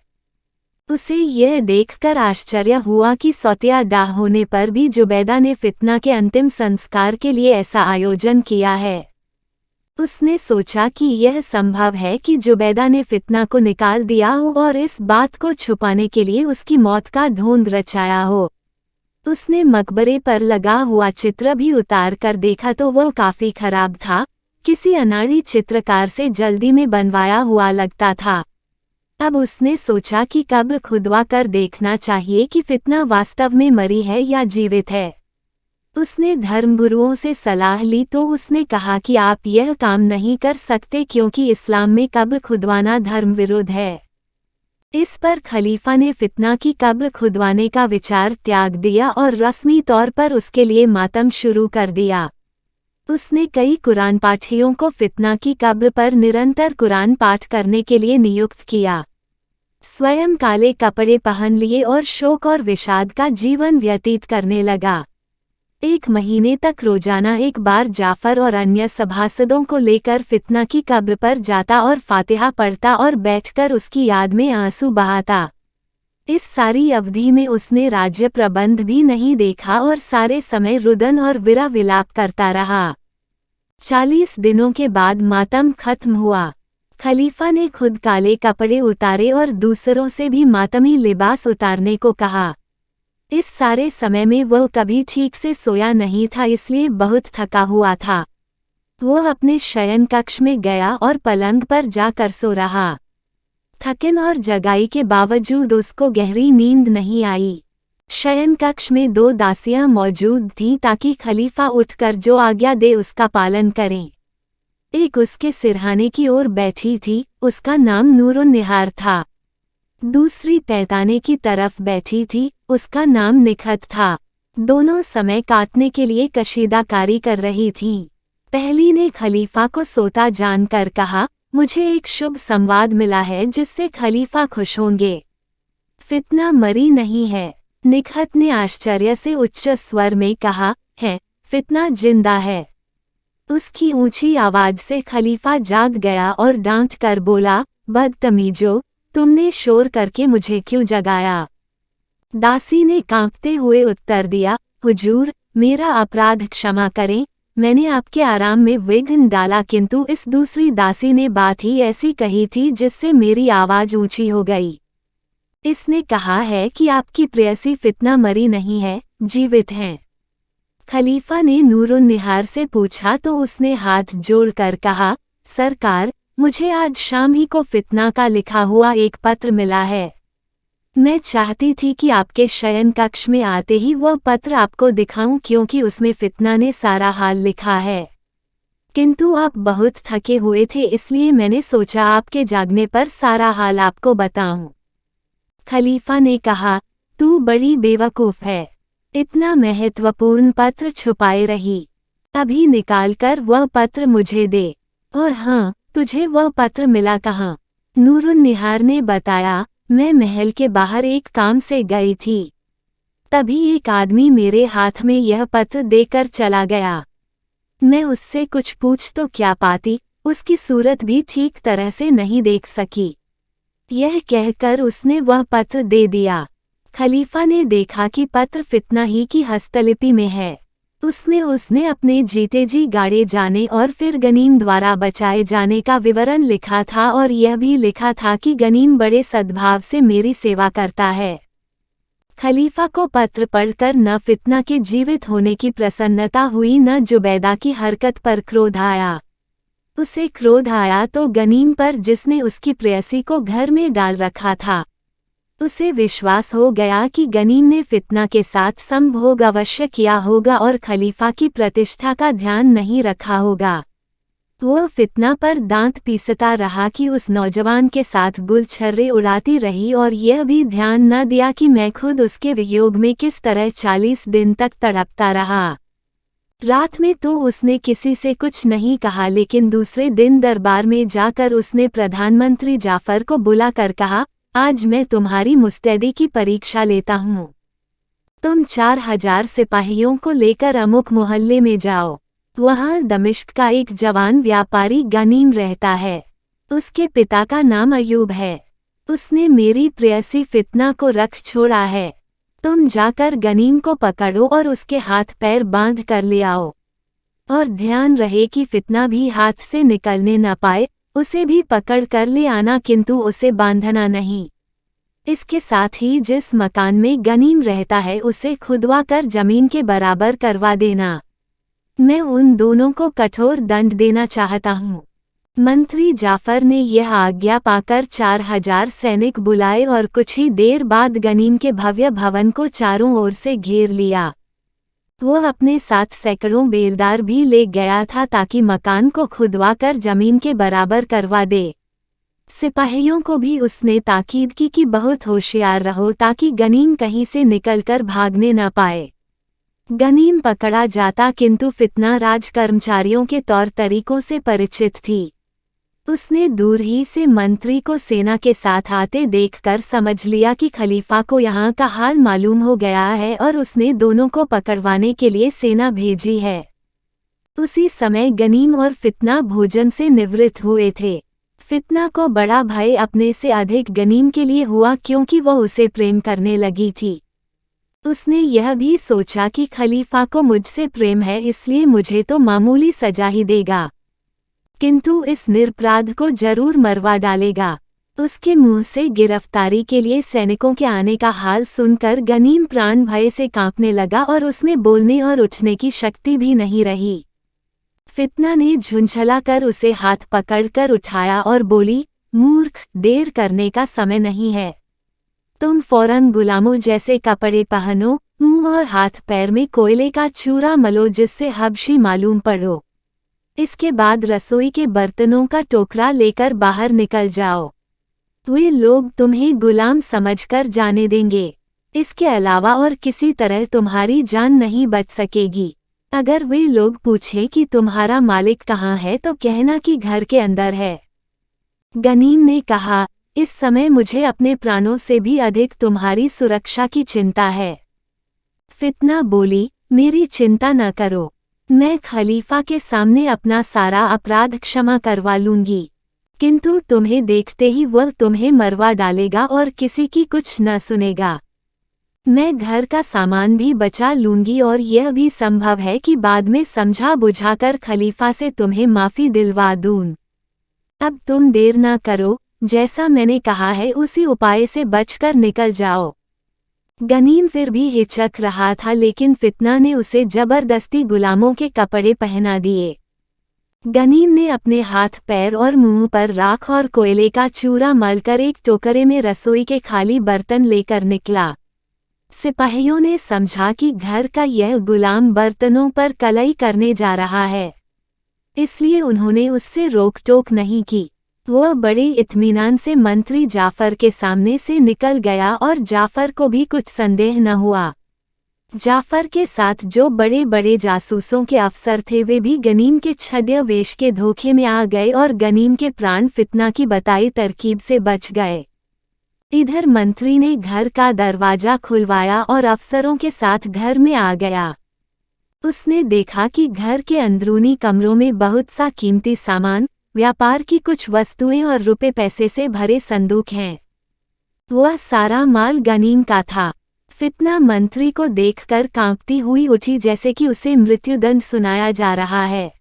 उसे यह देखकर आश्चर्य हुआ कि सौतिया डाह होने पर भी जुबैदा ने फितना के अंतिम संस्कार के लिए ऐसा आयोजन किया है। उसने सोचा कि यह संभव है कि जुबैदा ने फितना को निकाल दिया हो और इस बात को छुपाने के लिए उसकी मौत का ढोंग रचाया हो। उसने मकबरे पर लगा हुआ चित्र भी उतार कर देखा तो वह काफी खराब था, किसी अनाड़ी चित्रकार से जल्दी में बनवाया हुआ लगता था। अब उसने सोचा कि कब्र खुदवा कर देखना चाहिए कि फितना वास्तव में मरी है या जीवित है। उसने धर्मगुरुओं से सलाह ली तो उसने कहा कि आप यह काम नहीं कर सकते क्योंकि इस्लाम में कब्र खुदवाना धर्म विरुद्ध है। इस पर खलीफा ने फितना की कब्र खुदवाने का विचार त्याग दिया और रस्मी तौर पर उसके लिए मातम शुरू कर दिया। उसने कई कुरान पाठियों को फितना की कब्र पर निरंतर कुरान पाठ करने के लिए नियुक्त किया। स्वयं काले कपड़े पहन लिए और शोक और विषाद का जीवन व्यतीत करने लगा। 1 महीने तक रोजाना एक बार जाफर और अन्य सभासदों को लेकर फितना की कब्र पर जाता और फातिहा पढ़ता और बैठकर उसकी याद में आंसू बहाता। इस सारी अवधि में उसने राज्य प्रबंध भी नहीं देखा और सारे समय रुदन और विरा विलाप करता रहा। 40 दिनों के बाद मातम खत्म हुआ। खलीफा ने खुद काले कपड़े उतारे और दूसरों से भी मातमी लिबास उतारने को कहा। इस सारे समय में वह कभी ठीक से सोया नहीं था, इसलिए बहुत थका हुआ था। वह अपने शयन कक्ष में गया और पलंग पर जाकर सो रहा। थकन और जगाई के बावजूद उसको गहरी नींद नहीं आई। शयन कक्ष में 2 दासियां मौजूद थीं ताकि खलीफा उठकर जो आज्ञा दे उसका पालन करें। एक उसके सिरहाने की ओर बैठी थी, उसका नाम नूरुन निहार था। दूसरी पैताने की तरफ बैठी थी, उसका नाम निखत था। दोनों समय काटने के लिए कशीदाकारी कर रही थीं। पहली ने खलीफा को सोता जानकर कहा, मुझे एक शुभ संवाद मिला है जिससे खलीफा खुश होंगे। फितना मरी नहीं है। निखत ने आश्चर्य से उच्च स्वर में कहा, है, फितना जिंदा है। उसकी ऊंची आवाज से खलीफा जाग गया और डांट कर बोला, बदतमीजो, तुमने शोर करके मुझे क्यों जगाया? दासी ने कांपते हुए उत्तर दिया, हुजूर, मेरा अपराध क्षमा करें, मैंने आपके आराम में विघ्न डाला, किंतु इस दूसरी दासी ने बात ही ऐसी कही थी जिससे मेरी आवाज ऊंची हो गई। इसने कहा है कि आपकी प्रेयसी फितना मरी नहीं है, जीवित हैं। खलीफा ने नूरुन निहार से पूछा तो उसने हाथ जोड़कर कहा, सरकार, मुझे आज शाम ही को फितना का लिखा हुआ एक पत्र मिला है। मैं चाहती थी कि आपके शयन कक्ष में आते ही वह पत्र आपको दिखाऊं, क्योंकि उसमें फितना ने सारा हाल लिखा है। किंतु आप बहुत थके हुए थे, इसलिए मैंने सोचा आपके जागने पर सारा हाल आपको बताऊं। खलीफा ने कहा, तू बड़ी बेवकूफ है, इतना महत्वपूर्ण पत्र छुपाए रही। अभी निकालकर वह पत्र मुझे दे। और हाँ, तुझे वह पत्र मिला कहाँ? नूरुन निहार ने बताया, मैं महल के बाहर एक काम से गई थी। तभी एक आदमी मेरे हाथ में यह पत्र देकर चला गया। मैं उससे कुछ पूछ तो क्या पाती, उसकी सूरत भी ठीक तरह से नहीं देख सकी। यह कहकर उसने वह पत्र दे दिया। खलीफा ने देखा कि पत्र फितना ही की हस्तलिपि में है। उसमें उसने अपने जीते जी गाड़े जाने और फिर गनीम द्वारा बचाए जाने का विवरण लिखा था, और यह भी लिखा था कि गनीम बड़े सद्भाव से मेरी सेवा करता है। खलीफा को पत्र पढ़कर न फितना के जीवित होने की प्रसन्नता हुई, न जुबैदा की हरकत पर क्रोध आया। उसे क्रोध आया तो गनीम पर, जिसने उसकी प्रेयसी को घर में डाल रखा था। उसे विश्वास हो गया कि गनीम ने फितना के साथ संभोग अवश्य किया होगा और खलीफा की प्रतिष्ठा का ध्यान नहीं रखा होगा। वह फितना पर दांत पीसता रहा कि उस नौजवान के साथ गुलछर्रे उड़ाती रही, और यह भी ध्यान न दिया कि मैं खुद उसके वियोग में किस तरह 40 दिन तक तड़पता रहा। रात में तो उसने किसी से कुछ नहीं कहा, लेकिन दूसरे दिन दरबार में जाकर उसने प्रधानमंत्री जाफर को बुलाकर कहा, आज मैं तुम्हारी मुस्तैदी की परीक्षा लेता हूँ। तुम 4000 सिपाहियों को लेकर अमुक मोहल्ले में जाओ। वहाँ दमिश्क का एक जवान व्यापारी गनीम रहता है। उसके पिता का नाम अयूब है। उसने मेरी प्रेयसी फितना को रख छोड़ा है। तुम जाकर गनीम को पकड़ो और उसके हाथ पैर बांध कर ले आओ। और ध्यान रहे कि फितना भी हाथ से निकलने न पाए। उसे भी पकड़ कर ले आना, किंतु उसे बांधना नहीं। इसके साथ ही जिस मकान में गनीम रहता है उसे खुदवा कर जमीन के बराबर करवा देना। मैं उन दोनों को कठोर दंड देना चाहता हूँ। मंत्री जाफर ने यह आज्ञा पाकर 4000 सैनिक बुलाए और कुछ ही देर बाद गनीम के भव्य भवन को चारों ओर से घेर लिया। वह अपने साथ सैकड़ों बेलदार भी ले गया था ताकि मकान को खुदवा कर जमीन के बराबर करवा दे। सिपाहियों को भी उसने ताकीद की कि बहुत होशियार रहो ताकि गनीम कहीं से निकलकर भागने न पाए। गनीम पकड़ा जाता किंतु फितना राज कर्मचारियों के तौर तरीकों से परिचित थी। उसने दूर ही से मंत्री को सेना के साथ आते देखकर समझ लिया कि खलीफा को यहाँ का हाल मालूम हो गया है और उसने दोनों को पकड़वाने के लिए सेना भेजी है। उसी समय गनीम और फितना भोजन से निवृत्त हुए थे। फितना को बड़ा भय अपने से अधिक गनीम के लिए हुआ क्योंकि वह उसे प्रेम करने लगी थी। उसने यह भी सोचा कि खलीफा को मुझसे प्रेम है इसलिए मुझे तो मामूली सजा ही देगा, किंतु इस निरपराध को जरूर मरवा डालेगा। उसके मुंह से गिरफ्तारी के लिए सैनिकों के आने का हाल सुनकर गनीम प्राण भय से कांपने लगा और उसमें बोलने और उठने की शक्ति भी नहीं रही। फितना ने झुंझला कर उसे हाथ पकड़कर उठाया और बोली, मूर्ख, देर करने का समय नहीं है। तुम फौरन गुलामों जैसे कपड़े पहनो, मुंह और हाथ पैर में कोयले का चूरा मलो जिससे हबशी मालूम पड़ो। इसके बाद रसोई के बर्तनों का टोकरा लेकर बाहर निकल जाओ। वे लोग तुम्हें गुलाम समझकर जाने देंगे। इसके अलावा और किसी तरह तुम्हारी जान नहीं बच सकेगी। अगर वे लोग पूछें कि तुम्हारा मालिक कहाँ है तो कहना कि घर के अंदर है। गनीम ने कहा, इस समय मुझे अपने प्राणों से भी अधिक तुम्हारी सुरक्षा की चिंता है। फितना बोली, मेरी चिंता न करो, मैं खलीफा के सामने अपना सारा अपराध क्षमा करवा लूंगी, किंतु तुम्हें देखते ही वह तुम्हें मरवा डालेगा और किसी की कुछ न सुनेगा। मैं घर का सामान भी बचा लूंगी और यह भी संभव है कि बाद में समझा बुझाकर खलीफा से तुम्हें माफी दिलवा दूं। अब तुम देर न करो, जैसा मैंने कहा है उसी उपाय से बचकर निकल जाओ। गनीम फिर भी हिचक रहा था लेकिन फितना ने उसे जबरदस्ती गुलामों के कपड़े पहना दिए। गनीम ने अपने हाथ पैर और मुंह पर राख और कोयले का चूरा मलकर एक टोकरे में रसोई के खाली बर्तन लेकर निकला। सिपाहियों ने समझा कि घर का यह गुलाम बर्तनों पर कलई करने जा रहा है, इसलिए उन्होंने उससे रोक टोक नहीं की। वह बड़े इत्मीनान से मंत्री जाफर के सामने से निकल गया और जाफर को भी कुछ संदेह न हुआ। जाफर के साथ जो बड़े बड़े जासूसों के अफसर थे वे भी गनीम के छद्म वेश के धोखे में आ गए और गनीम के प्राण फितना की बताई तरकीब से बच गए। इधर मंत्री ने घर का दरवाजा खुलवाया और अफसरों के साथ घर में आ गया। उसने देखा कि घर के अंदरूनी कमरों में बहुत सा कीमती सामान, व्यापार की कुछ वस्तुएं और रुपए पैसे से भरे संदूक हैं। वह सारा माल गनीम का था। फितना मंत्री को देखकर कांपती हुई उठी जैसे कि उसे मृत्युदंड सुनाया जा रहा है।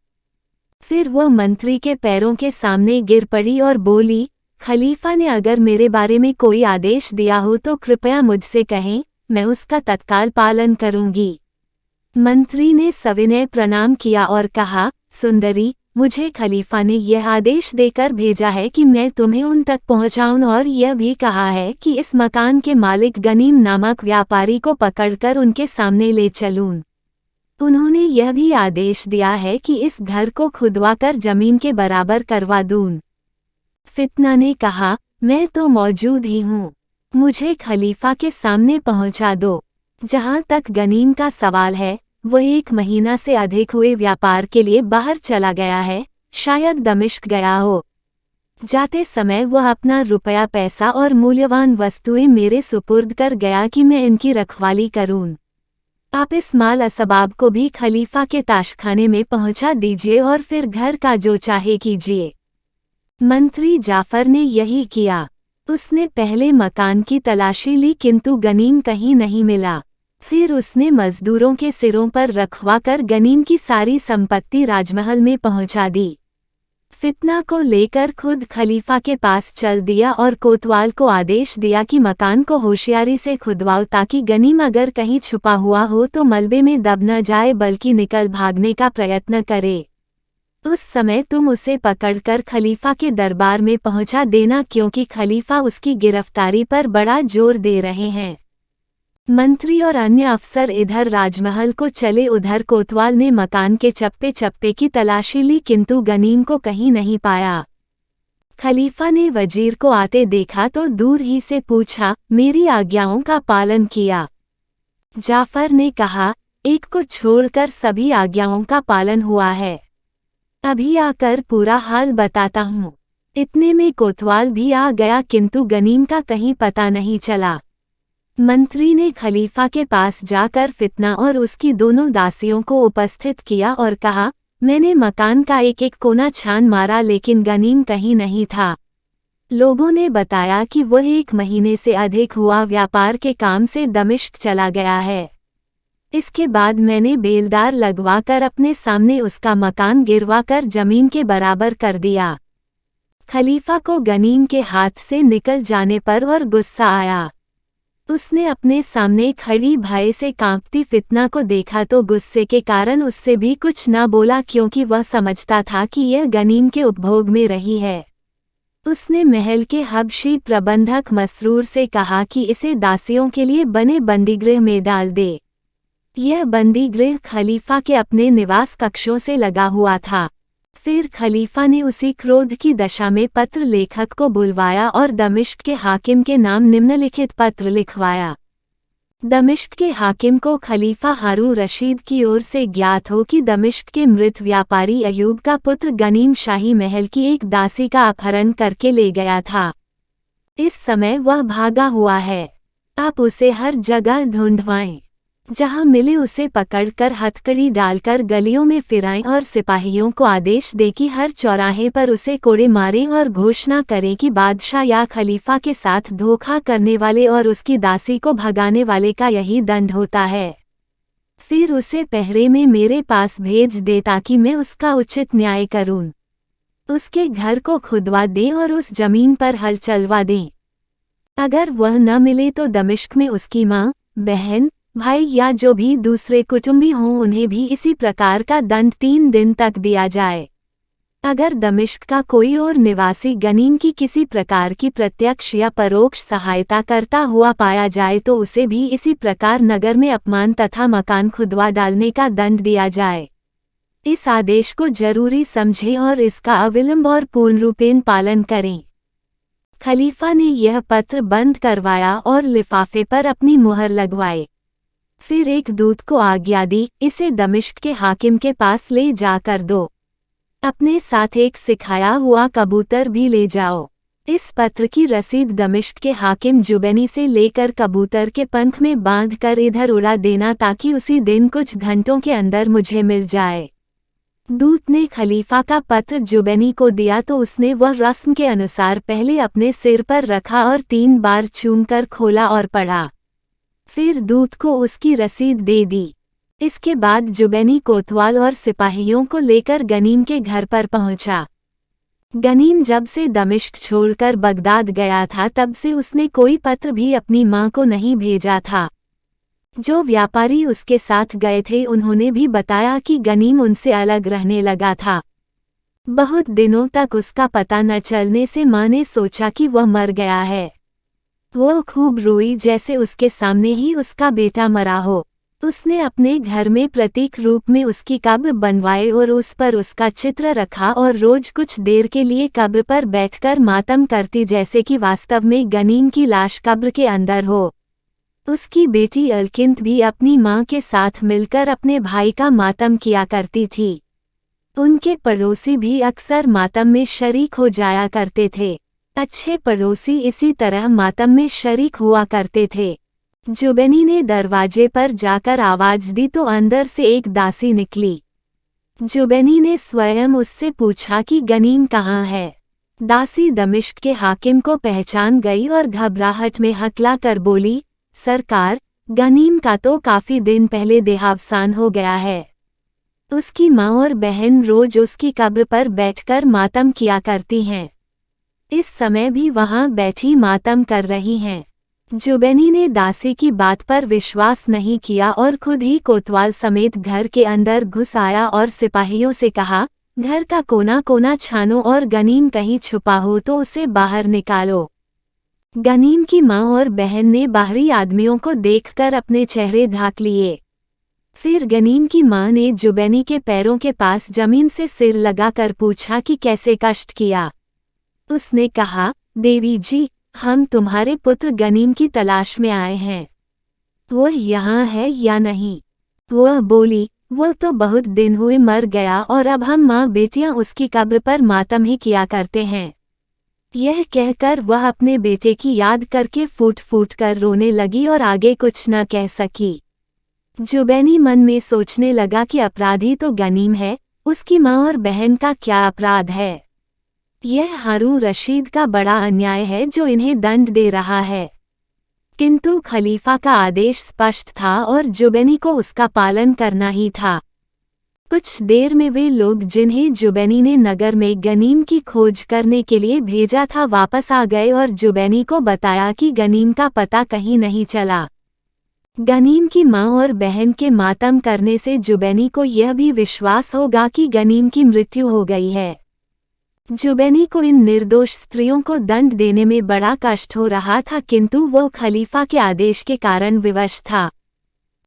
फिर वह मंत्री के पैरों के सामने गिर पड़ी और बोली, खलीफा ने अगर मेरे बारे में कोई आदेश दिया हो तो कृपया मुझसे कहें, मैं उसका तत्काल पालन करूंगी। मंत्री ने सविनय प्रणाम किया और कहा, सुंदरी, मुझे खलीफा ने यह आदेश देकर भेजा है कि मैं तुम्हें उन तक पहुंचाऊं और यह भी कहा है कि इस मकान के मालिक गनीम नामक व्यापारी को पकड़कर उनके सामने ले चलूं। उन्होंने यह भी आदेश दिया है कि इस घर को खुदवाकर जमीन के बराबर करवा दूं। फितना ने कहा, मैं तो मौजूद ही हूँ, मुझे खलीफा के सामने पहुंचा दो। जहाँ तक गनीम का सवाल है, वह 1 महीना से अधिक हुए व्यापार के लिए बाहर चला गया है, शायद दमिश्क गया हो। जाते समय वह अपना रुपया पैसा और मूल्यवान वस्तुएं मेरे सुपुर्द कर गया कि मैं इनकी रखवाली करूं। आप इस माल असबाब को भी खलीफा के ताशखाने में पहुंचा दीजिए और फिर घर का जो चाहे कीजिए। मंत्री जाफर ने यही किया। उसने पहले मकान की तलाशी ली किंतु गनीम कहीं नहीं मिला। फिर उसने मजदूरों के सिरों पर रखवा कर गनीम की सारी संपत्ति राजमहल में पहुंचा दी। फितना को लेकर खुद खलीफा के पास चल दिया और कोतवाल को आदेश दिया कि मकान को होशियारी से खुदवाओ ताकि गनीम अगर कहीं छुपा हुआ हो तो मलबे में दब न जाए बल्कि निकल भागने का प्रयत्न करे। उस समय तुम उसे पकड़कर खलीफा के दरबार में पहुंचा देना क्योंकि खलीफा उसकी गिरफ्तारी पर बड़ा जोर दे रहे हैं। मंत्री और अन्य अफसर इधर राजमहल को चले। उधर कोतवाल ने मकान के चप्पे चप्पे की तलाशी ली किंतु गनीम को कहीं नहीं पाया। खलीफा ने वजीर को आते देखा तो दूर ही से पूछा, मेरी आज्ञाओं का पालन किया? जाफर ने कहा, एक को छोड़कर सभी आज्ञाओं का पालन हुआ है। अभी आकर पूरा हाल बताता हूँ। इतने में कोतवाल भी आ गया, किंतु गनीम का कहीं पता नहीं चला। मंत्री ने खलीफा के पास जाकर फितना और उसकी दोनों दासियों को उपस्थित किया और कहा, मैंने मकान का एक एक कोना छान मारा, लेकिन गनीम कहीं नहीं था। लोगों ने बताया कि वह 1 महीने से अधिक हुआ व्यापार के काम से दमिश्क चला गया है। इसके बाद मैंने बेलदार लगवाकर अपने सामने उसका मकान गिरवाकर जमीन के बराबर कर दिया। खलीफा को गनीम के हाथ से निकल जाने पर और गुस्सा आया। उसने अपने सामने खड़ी भय से कांपती फितना को देखा तो गुस्से के कारण उससे भी कुछ न बोला, क्योंकि वह समझता था कि यह गनीम के उपभोग में रही है। उसने महल के हबशी प्रबंधक मसरूर से कहा कि इसे दासियों के लिए बने बंदीगृह में डाल दे। यह बंदीगृह खलीफा के अपने निवास कक्षों से लगा हुआ था। फिर खलीफा ने उसी क्रोध की दशा में पत्र लेखक को बुलवाया और दमिश्क के हाकिम के नाम निम्नलिखित पत्र लिखवाया। दमिश्क के हाकिम को खलीफा हारून रशीद की ओर से ज्ञात हो कि दमिश्क के मृत व्यापारी अयूब का पुत्र गनीम शाही महल की एक दासी का अपहरण करके ले गया था। इस समय वह भागा हुआ है। आप उसे हर जगह ढूंढवाएं। जहां मिले उसे पकड़कर हथकड़ी डालकर गलियों में फिराएं और सिपाहियों को आदेश दे कि हर चौराहे पर उसे कोड़े मारें और घोषणा करें कि बादशाह या खलीफा के साथ धोखा करने वाले और उसकी दासी को भगाने वाले का यही दंड होता है। फिर उसे पहरे में मेरे पास भेज दे ताकि मैं उसका उचित न्याय करूं। उसके घर को खुदवा दें और उस जमीन पर हल चलवा दें। अगर वह न मिले तो दमिश्क में उसकी माँ, बहन, भाई या जो भी दूसरे कुटुंबी हों उन्हें भी इसी प्रकार का दंड 3 दिन तक दिया जाए। अगर दमिश्क का कोई और निवासी गनीम की किसी प्रकार की प्रत्यक्ष या परोक्ष सहायता करता हुआ पाया जाए तो उसे भी इसी प्रकार नगर में अपमान तथा मकान खुदवा डालने का दंड दिया जाए। इस आदेश को जरूरी समझें और इसका अविलंब और पूर्णरूपेण पालन करें। खलीफा ने यह पत्र बंद करवाया और लिफाफे पर अपनी मुहर लगवाए। फिर एक दूत को आज्ञा दी, इसे दमिश्क के हाकिम के पास ले जाकर दो। अपने साथ एक सिखाया हुआ कबूतर भी ले जाओ। इस पत्र की रसीद दमिश्क के हाकिम जुबैनी से लेकर कबूतर के पंख में बांधकर इधर उड़ा देना ताकि उसी दिन कुछ घंटों के अंदर मुझे मिल जाए। दूत ने खलीफा का पत्र जुबैनी को दिया तो उसने वह रस्म के अनुसार पहले अपने सिर पर रखा और 3 बार चूमकर खोला और पढ़ा। फिर दूत को उसकी रसीद दे दी। इसके बाद जुबैनी कोतवाल और सिपाहियों को लेकर गनीम के घर पर पहुंचा। गनीम जब से दमिश्क छोड़कर बगदाद गया था तब से उसने कोई पत्र भी अपनी मां को नहीं भेजा था। जो व्यापारी उसके साथ गए थे उन्होंने भी बताया कि गनीम उनसे अलग रहने लगा था। बहुत दिनों तक उसका पता न चलने से मां ने सोचा कि वह मर गया है। वो खूब रोई जैसे उसके सामने ही उसका बेटा मरा हो। उसने अपने घर में प्रतीक रूप में उसकी कब्र बनवाई और उस पर उसका चित्र रखा और रोज कुछ देर के लिए कब्र पर बैठकर मातम करती जैसे कि वास्तव में गनीम की लाश कब्र के अंदर हो। उसकी बेटी अलकिंत भी अपनी मां के साथ मिलकर अपने भाई का मातम किया करती थी। उनके पड़ोसी भी अक्सर मातम में शरीक हो जाया करते थे। अच्छे पड़ोसी इसी तरह मातम में शरीक हुआ करते थे। जुबैनी ने दरवाजे पर जाकर आवाज दी तो अंदर से एक दासी निकली। जुबैनी ने स्वयं उससे पूछा कि गनीम कहाँ है। दासी दमिश्क के हाकिम को पहचान गई और घबराहट में हकला कर बोली, सरकार, गनीम का तो काफी दिन पहले देहावसान हो गया है। उसकी माँ और बहन रोज उसकी कब्र पर बैठकर मातम किया करती हैं। इस समय भी वहां बैठी मातम कर रही हैं। जुबैनी ने दासी की बात पर विश्वास नहीं किया और खुद ही कोतवाल समेत घर के अंदर घुस आया और सिपाहियों से कहा, घर का कोना कोना छानो और गनीम कहीं छुपा हो तो उसे बाहर निकालो। गनीम की माँ और बहन ने बाहरी आदमियों को देखकर अपने चेहरे ढाक लिए। फिर गनीम की माँ ने जुबैनी के पैरों के पास जमीन से सिर लगाकर पूछा कि कैसे कष्ट किया। उसने कहा, देवी जी, हम तुम्हारे पुत्र गनीम की तलाश में आए हैं। वो यहाँ है या नहीं? वह बोली, वो तो बहुत दिन हुए मर गया और अब हम माँ बेटियां उसकी कब्र पर मातम ही किया करते हैं। यह कहकर वह अपने बेटे की याद करके फूट फूट कर रोने लगी और आगे कुछ न कह सकी। जुबैनी मन में सोचने लगा कि अपराधी तो गनीम है, उसकी माँ और बहन का क्या अपराध है। यह हारून रशीद का बड़ा अन्याय है जो इन्हें दंड दे रहा है। किंतु खलीफा का आदेश स्पष्ट था और जुबैनी को उसका पालन करना ही था। कुछ देर में वे लोग जिन्हें जुबैनी ने नगर में गनीम की खोज करने के लिए भेजा था वापस आ गए और जुबैनी को बताया कि गनीम का पता कहीं नहीं चला। गनीम की मां और बहन के मातम करने से जुबैनी को यह भी विश्वास होगा कि गनीम की मृत्यु हो गई है। जुबैनी को इन निर्दोष स्त्रियों को दंड देने में बड़ा कष्ट हो रहा था, किंतु वो खलीफा के आदेश के कारण विवश था।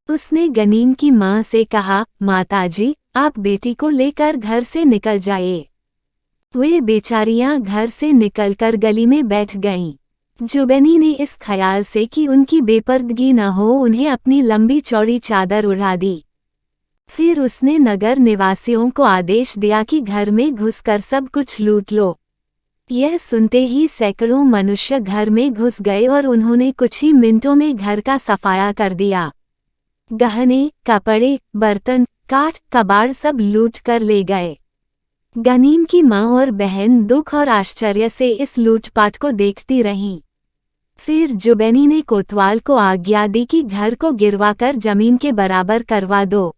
उसने गनीम की मां से कहा, माताजी, आप बेटी को लेकर घर से निकल जाइए। वे बेचारियां घर से निकलकर गली में बैठ गईं। जुबैनी ने इस ख्याल से कि उनकी बेपर्दगी न हो उन्हें अपनी लंबी चौड़ी चादर उड़ा दी। फिर उसने नगर निवासियों को आदेश दिया कि घर में घुसकर सब कुछ लूट लो। यह सुनते ही सैकड़ों मनुष्य घर में घुस गए और उन्होंने कुछ ही मिनटों में घर का सफाया कर दिया। गहने, कपड़े, बर्तन, काठ, कबाड़ सब लूट कर ले गए। गनीम की मां और बहन दुख और आश्चर्य से इस लूटपाट को देखती रहीं। फिर जुबैनी ने कोतवाल को आज्ञा दी कि घर को गिरवाकर जमीन के बराबर करवा दो।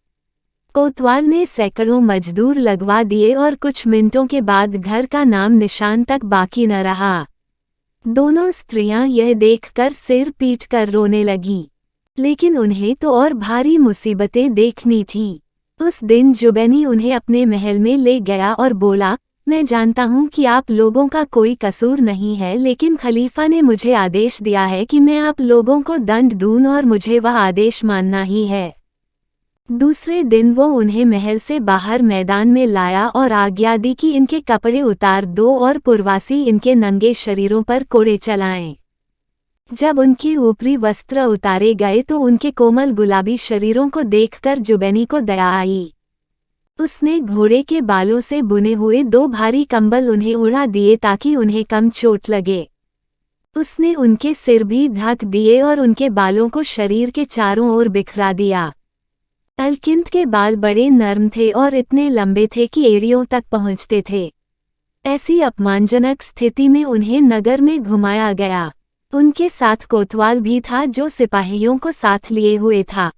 कोतवाल ने सैकड़ों मजदूर लगवा दिए और कुछ मिनटों के बाद घर का नाम निशान तक बाकी न रहा। दोनों स्त्रियां यह देखकर सिर पीट कर रोने लगीं। लेकिन उन्हें तो और भारी मुसीबतें देखनी थीं। उस दिन जुबैनी उन्हें अपने महल में ले गया और बोला, मैं जानता हूँ कि आप लोगों का कोई कसूर नहीं है, लेकिन खलीफा ने मुझे आदेश दिया है कि मैं आप लोगों को दंड दूं और मुझे वह आदेश मानना ही है। दूसरे दिन वो उन्हें महल से बाहर मैदान में लाया और आज्ञा दी कि इनके कपड़े उतार दो और पुरवासी इनके नंगे शरीरों पर कोड़े चलाएं। जब उनके ऊपरी वस्त्र उतारे गए तो उनके कोमल गुलाबी शरीरों को देखकर जुबैनी को दया आई। उसने घोड़े के बालों से बुने हुए 2 भारी कंबल उन्हें उड़ा दिए ताकि उन्हें कम चोट लगे। उसने उनके सिर भी ढक दिए और उनके बालों को शरीर के चारों ओर बिखरा दिया। अलकिंद के बाल बड़े नर्म थे और इतने लंबे थे कि एड़ियों तक पहुंचते थे। ऐसी अपमानजनक स्थिति में उन्हें नगर में घुमाया गया। उनके साथ कोतवाल भी था जो सिपाहियों को साथ लिए हुए था।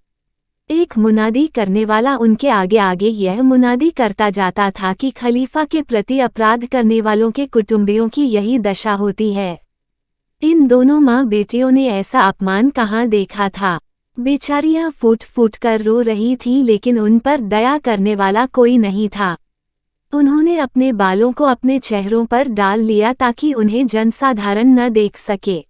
एक मुनादी करने वाला उनके आगे आगे यह मुनादी करता जाता था कि खलीफा के प्रति अपराध करने वालों के कुटुंबियों की यही दशा होती है। इन दोनों माँ बेटियों ने ऐसा अपमान कहाँ देखा था। बेचारियां फूट फूट कर रो रही थीं, लेकिन उन पर दया करने वाला कोई नहीं था। उन्होंने अपने बालों को अपने चेहरों पर डाल लिया ताकि उन्हें जनसाधारण न देख सके।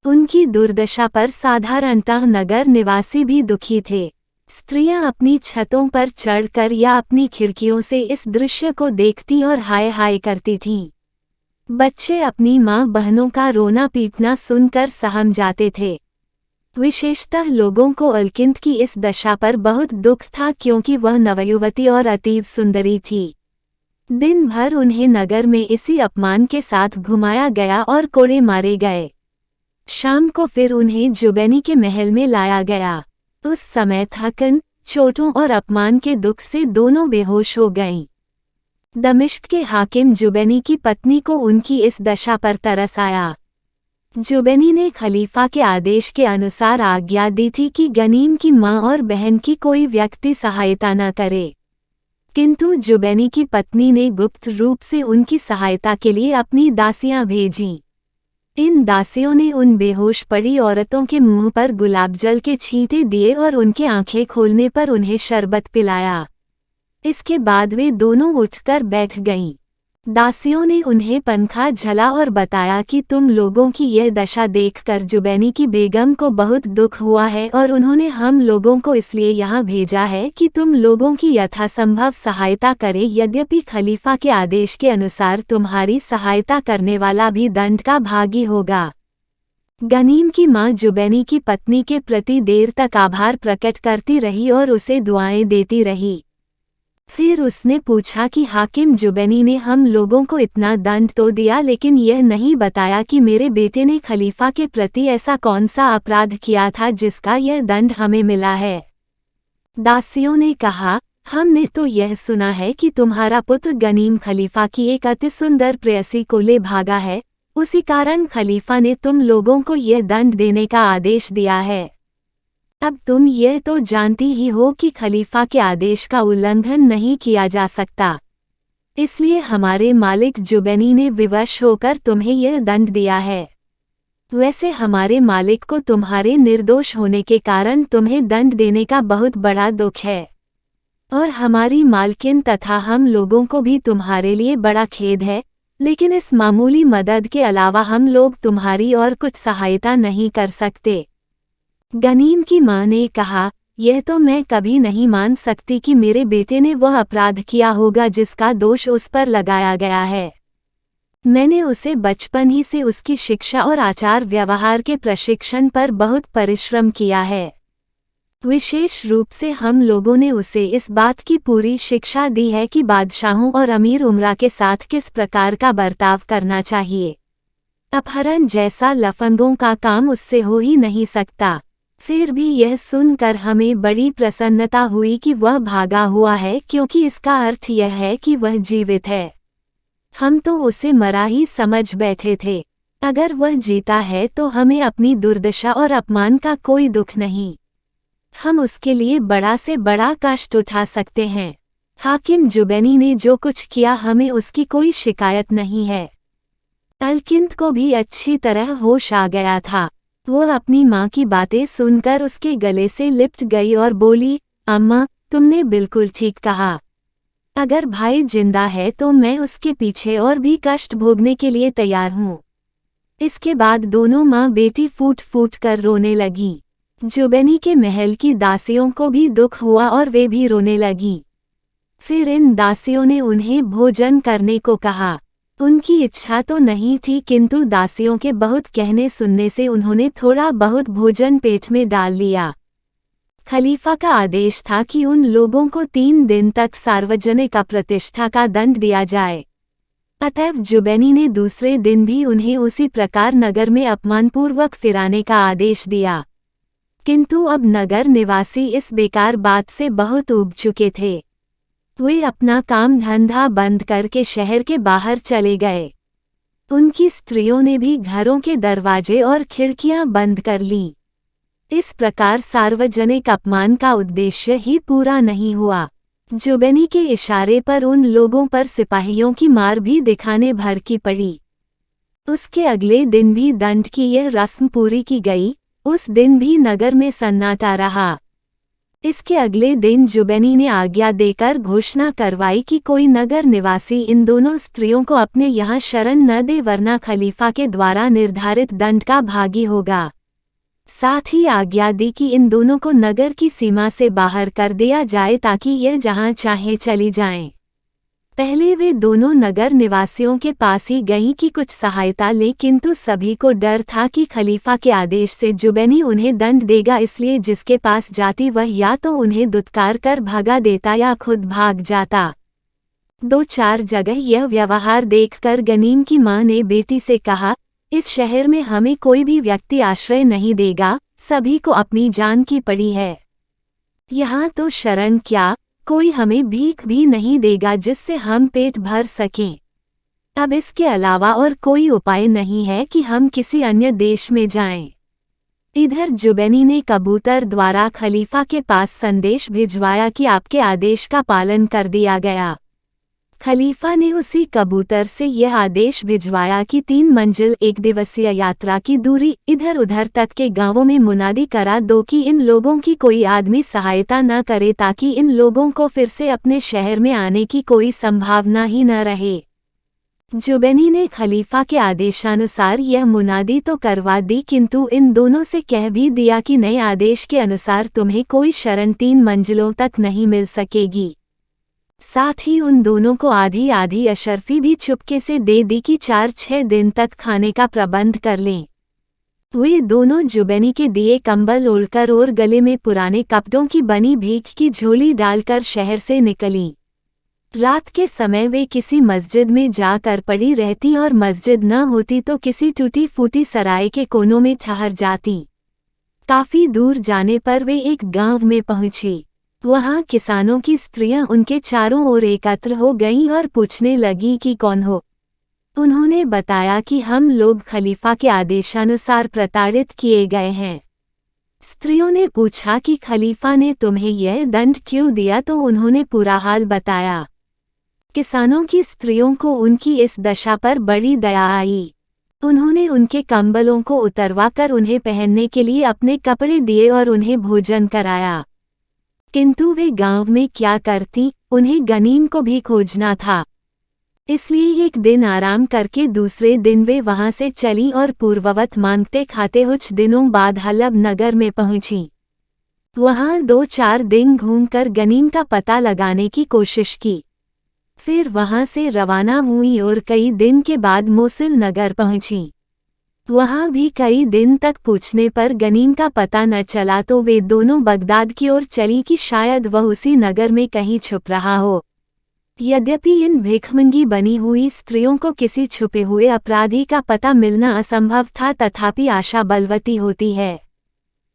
उनकी दुर्दशा पर साधारणतः नगर निवासी भी दुखी थे। स्त्रियां अपनी छतों पर चढ़कर या अपनी खिड़कियों से इस दृश्य को देखती और हाय हाय करती थीं। बच्चे अपनी माँ बहनों का रोना पीटना सुनकर सहम जाते थे। विशेषतः लोगों को अलकिंद की इस दशा पर बहुत दुख था, क्योंकि वह नवयुवती और अतीब सुंदरी थी। दिन भर उन्हें नगर में इसी अपमान के साथ घुमाया गया और कोड़े मारे गए। शाम को फिर उन्हें जुबैनी के महल में लाया गया। उस समय थकन, चोटों और अपमान के दुख से दोनों बेहोश हो गईं। दमिश्क के हाकिम जुबैनी की पत्नी को उनकी इस दशा पर तरस आया। जुबैनी ने खलीफा के आदेश के अनुसार आज्ञा दी थी कि गनीम की मां और बहन की कोई व्यक्ति सहायता न करे, किंतु जुबैनी की पत्नी ने गुप्त रूप से उनकी सहायता के लिए अपनी दासियां भेजीं। इन दासियों ने उन बेहोश पड़ी औरतों के मुंह पर गुलाब जल के छींटे दिए और उनके आंखें खोलने पर उन्हें शरबत पिलाया। इसके बाद वे दोनों उठकर बैठ गईं। दासियों ने उन्हें पंखा झला और बताया कि तुम लोगों की यह दशा देखकर जुबैनी की बेगम को बहुत दुख हुआ है और उन्होंने हम लोगों को इसलिए यहाँ भेजा है कि तुम लोगों की यथासंभव सहायता करे। यद्यपि खलीफा के आदेश के अनुसार तुम्हारी सहायता करने वाला भी दंड का भागी होगा। गनीम की मां जुबैनी की पत्नी के प्रति देर तक आभार प्रकट करती रही और उसे दुआएं देती रही। फिर उसने पूछा कि हाकिम जुबैनी ने हम लोगों को इतना दंड तो दिया, लेकिन यह नहीं बताया कि मेरे बेटे ने खलीफा के प्रति ऐसा कौन सा अपराध किया था जिसका यह दंड हमें मिला है। दासियों ने कहा, हमने तो यह सुना है कि तुम्हारा पुत्र गनीम खलीफा की एक अति सुंदर प्रेयसी को ले भागा है, उसी कारण खलीफा ने तुम लोगों को यह दंड देने का आदेश दिया है। अब तुम यह तो जानती ही हो कि खलीफा के आदेश का उल्लंघन नहीं किया जा सकता, इसलिए हमारे मालिक जुबैनी ने विवश होकर तुम्हें यह दंड दिया है। वैसे हमारे मालिक को तुम्हारे निर्दोष होने के कारण तुम्हें दंड देने का बहुत बड़ा दुख है, और हमारी मालकिन तथा हम लोगों को भी तुम्हारे लिए बड़ा खेद है, लेकिन इस मामूली मदद के अलावा हम लोग तुम्हारी और कुछ सहायता नहीं कर सकते। गनीम की मां ने कहा, यह तो मैं कभी नहीं मान सकती कि मेरे बेटे ने वह अपराध किया होगा जिसका दोष उस पर लगाया गया है। मैंने उसे बचपन ही से उसकी शिक्षा और आचार व्यवहार के प्रशिक्षण पर बहुत परिश्रम किया है। विशेष रूप से हम लोगों ने उसे इस बात की पूरी शिक्षा दी है कि बादशाहों और अमीर उमरा के साथ किस प्रकार का बर्ताव करना चाहिए। अपहरण जैसा लफंगों का काम उससे हो ही नहीं सकता। फिर भी यह सुनकर हमें बड़ी प्रसन्नता हुई कि वह भागा हुआ है, क्योंकि इसका अर्थ यह है कि वह जीवित है। हम तो उसे मरा ही समझ बैठे थे। अगर वह जीता है तो हमें अपनी दुर्दशा और अपमान का कोई दुख नहीं। हम उसके लिए बड़ा से बड़ा कष्ट उठा सकते हैं। हाकिम जुबैनी ने जो कुछ किया हमें उसकी कोई शिकायत नहीं है। अलकिंद को भी अच्छी तरह होश आ गया था। वो अपनी माँ की बातें सुनकर उसके गले से लिपट गई और बोली, अम्मा, तुमने बिल्कुल ठीक कहा। अगर भाई जिंदा है तो मैं उसके पीछे और भी कष्ट भोगने के लिए तैयार हूँ। इसके बाद दोनों माँ बेटी फूट फूट कर रोने लगीं। जुबैनी के महल की दासियों को भी दुख हुआ और वे भी रोने लगीं। फिर इन दासियों ने उन्हें भोजन करने को कहा। उनकी इच्छा तो नहीं थी, किंतु दासियों के बहुत कहने सुनने से उन्होंने थोड़ा बहुत भोजन पेट में डाल लिया। खलीफा का आदेश था कि उन लोगों को 3 दिन तक सार्वजनिक अप्रतिष्ठा का दंड दिया जाए। अतएव जुबैनी ने दूसरे दिन भी उन्हें उसी प्रकार नगर में अपमानपूर्वक फिराने का आदेश दिया। किंतु अब नगर निवासी इस बेकार बात से बहुत ऊब चुके थे। वे अपना काम धंधा बंद करके शहर के बाहर चले गए। उनकी स्त्रियों ने भी घरों के दरवाजे और खिड़कियां बंद कर लीं। इस प्रकार सार्वजनिक अपमान का उद्देश्य ही पूरा नहीं हुआ। जुबैनी के इशारे पर उन लोगों पर सिपाहियों की मार भी दिखाने भर की पड़ी। उसके अगले दिन भी दंड की यह रस्म पूरी की गई। उस दिन भी नगर में सन्नाटा रहा। इसके अगले दिन जुबैनी ने आज्ञा देकर घोषणा करवाई कि कोई नगर निवासी इन दोनों स्त्रियों को अपने यहाँ शरण न दे, वरना खलीफा के द्वारा निर्धारित दंड का भागी होगा। साथ ही आज्ञा दी कि इन दोनों को नगर की सीमा से बाहर कर दिया जाए ताकि यह जहां चाहे चली जाएं। पहले वे दोनों नगर निवासियों के पास ही गईं कि कुछ सहायता लें, किंतु सभी को डर था कि खलीफा के आदेश से जुबैनी उन्हें दंड देगा, इसलिए जिसके पास जाती वह या तो उन्हें दुत्कार कर भगा देता या खुद भाग जाता। 2-4 जगह यह व्यवहार देखकर गनीम की मां ने बेटी से कहा, इस शहर में हमें कोई भी व्यक्ति आश्रय नहीं देगा, सभी को अपनी जान की पड़ी है। यहाँ तो शरण क्या, कोई हमें भीख भी नहीं देगा जिससे हम पेट भर सकें। अब इसके अलावा और कोई उपाय नहीं है कि हम किसी अन्य देश में जाएं। इधर जुबैनी ने कबूतर द्वारा खलीफा के पास संदेश भिजवाया कि आपके आदेश का पालन कर दिया गया। खलीफा ने उसी कबूतर से यह आदेश भिजवाया कि 3 मंजिल 1 दिवसीय यात्रा की दूरी इधर उधर तक के गांवों में मुनादी करा दो कि इन लोगों की कोई आदमी सहायता न करे, ताकि इन लोगों को फिर से अपने शहर में आने की कोई संभावना ही न रहे। जुबैनी ने खलीफा के आदेशानुसार यह मुनादी तो करवा दी, किंतु इन दोनों से कह भी दिया कि नए आदेश के अनुसार तुम्हें कोई शरण 3 मंजिलों तक नहीं मिल सकेगी। साथ ही उन दोनों को आधी आधी अशर्फी भी चुपके से दे दी कि 4-6 दिन तक खाने का प्रबंध कर लें। वे दोनों जुबैनी के दिए कंबल ओढ़कर और गले में पुराने कपड़ों की बनी भीख की झोली डालकर शहर से निकलीं। रात के समय वे किसी मस्जिद में जाकर पड़ी रहती और मस्जिद न होती तो किसी टूटी फूटी सराय के कोनों में ठहर जाती। काफी दूर जाने पर वे एक गांव में पहुंची। वहां किसानों की स्त्रियां उनके चारों ओर एकत्र हो गईं और पूछने लगीं कि कौन हो। उन्होंने बताया कि हम लोग खलीफा के आदेशानुसार प्रताड़ित किए गए हैं। स्त्रियों ने पूछा कि खलीफा ने तुम्हें यह दंड क्यों दिया, तो उन्होंने पूरा हाल बताया। किसानों की स्त्रियों को उनकी इस दशा पर बड़ी दया आई। उन्होंने उनके कंबलों को उतरवाकर उन्हें पहनने के लिए अपने कपड़े दिए और उन्हें भोजन कराया। किंतु वे गांव में क्या करती, उन्हें गनीम को भी खोजना था। इसलिए एक दिन आराम करके दूसरे दिन वे वहां से चली और पूर्ववत मांगते खाते कुछ दिनों बाद हलब नगर में पहुंची। वहां 2-4 दिन घूमकर गनीम का पता लगाने की कोशिश की। फिर वहां से रवाना हुई और कई दिन के बाद मोसिल नगर पहुंची। वहां भी कई दिन तक पूछने पर गनीम का पता न चला, तो वे दोनों बगदाद की ओर चली कि शायद वह उसी नगर में कहीं छुप रहा हो। यद्यपि इन भिखमंगी बनी हुई स्त्रियों को किसी छुपे हुए अपराधी का पता मिलना असंभव था, तथापि आशा बलवती होती है,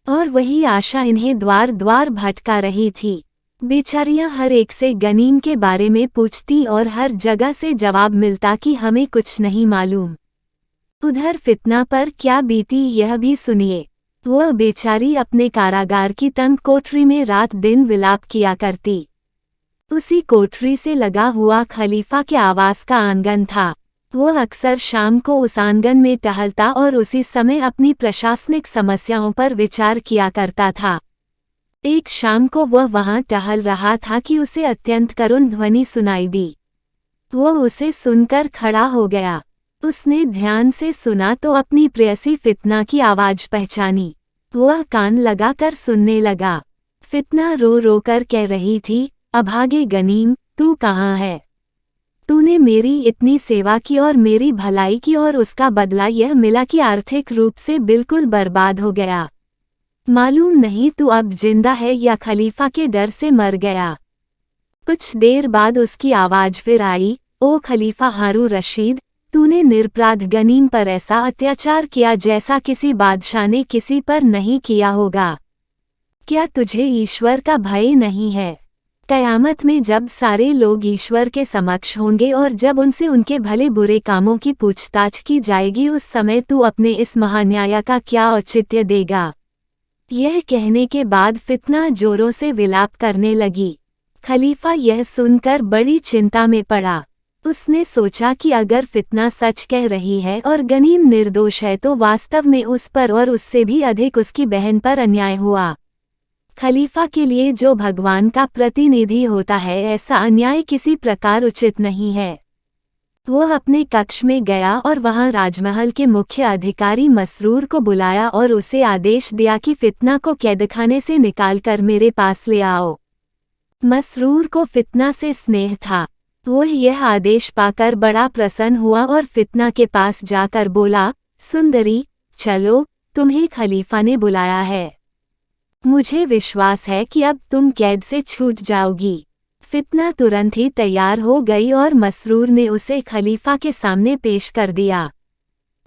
और वही आशा इन्हें द्वार द्वार भटका रही थी। बेचारियां हर एक से गनीम के बारे में पूछती और हर जगह से जवाब मिलता कि हमें कुछ नहीं मालूम। उधर फितना पर क्या बीती यह भी सुनिए। वह बेचारी अपने कारागार की तंग कोठरी में रात दिन विलाप किया करती। उसी कोठरी से लगा हुआ खलीफा के आवास का आंगन था। वह अक्सर शाम को उस आंगन में टहलता और उसी समय अपनी प्रशासनिक समस्याओं पर विचार किया करता था। एक शाम को वह वहां टहल रहा था कि उसे अत्यंत करुण ध्वनि सुनाई दी। वह उसे सुनकर खड़ा हो गया। उसने ध्यान से सुना तो अपनी प्रेयसी फितना की आवाज पहचानी। वह कान लगाकर सुनने लगा। फितना रो रो कर कह रही थी, अभागे गनीम, तू कहाँ है? तूने मेरी इतनी सेवा की और मेरी भलाई की, और उसका बदला यह मिला कि आर्थिक रूप से बिल्कुल बर्बाद हो गया। मालूम नहीं तू अब जिंदा है या खलीफा के डर से मर गया। कुछ देर बाद उसकी आवाज फिर आई, ओ खलीफा हारून रशीद, तूने निरपराध गनीम पर ऐसा अत्याचार किया जैसा किसी बादशाह ने किसी पर नहीं किया होगा। क्या तुझे ईश्वर का भय नहीं है? कयामत में जब सारे लोग ईश्वर के समक्ष होंगे और जब उनसे उनके भले बुरे कामों की पूछताछ की जाएगी, उस समय तू अपने इस महान्याय का क्या औचित्य देगा? यह कहने के बाद फितना जोरों से विलाप करने लगी। खलीफा यह सुनकर बड़ी चिंता में पड़ा। उसने सोचा कि अगर फितना सच कह रही है और गनीम निर्दोष है तो वास्तव में उस पर और उससे भी अधिक उसकी बहन पर अन्याय हुआ। खलीफा के लिए जो भगवान का प्रतिनिधि होता है, ऐसा अन्याय किसी प्रकार उचित नहीं है। वह अपने कक्ष में गया और वहां राजमहल के मुख्य अधिकारी मसरूर को बुलाया और उसे आदेश दिया कि फितना को कैदखाने से निकालकर मेरे पास ले आओ। मसरूर को फितना से स्नेह था। वह यह आदेश पाकर बड़ा प्रसन्न हुआ और फितना के पास जाकर बोला, सुंदरी, चलो, तुम्हें खलीफा ने बुलाया है। मुझे विश्वास है कि अब तुम कैद से छूट जाओगी। फितना तुरंत ही तैयार हो गई और मसरूर ने उसे खलीफा के सामने पेश कर दिया।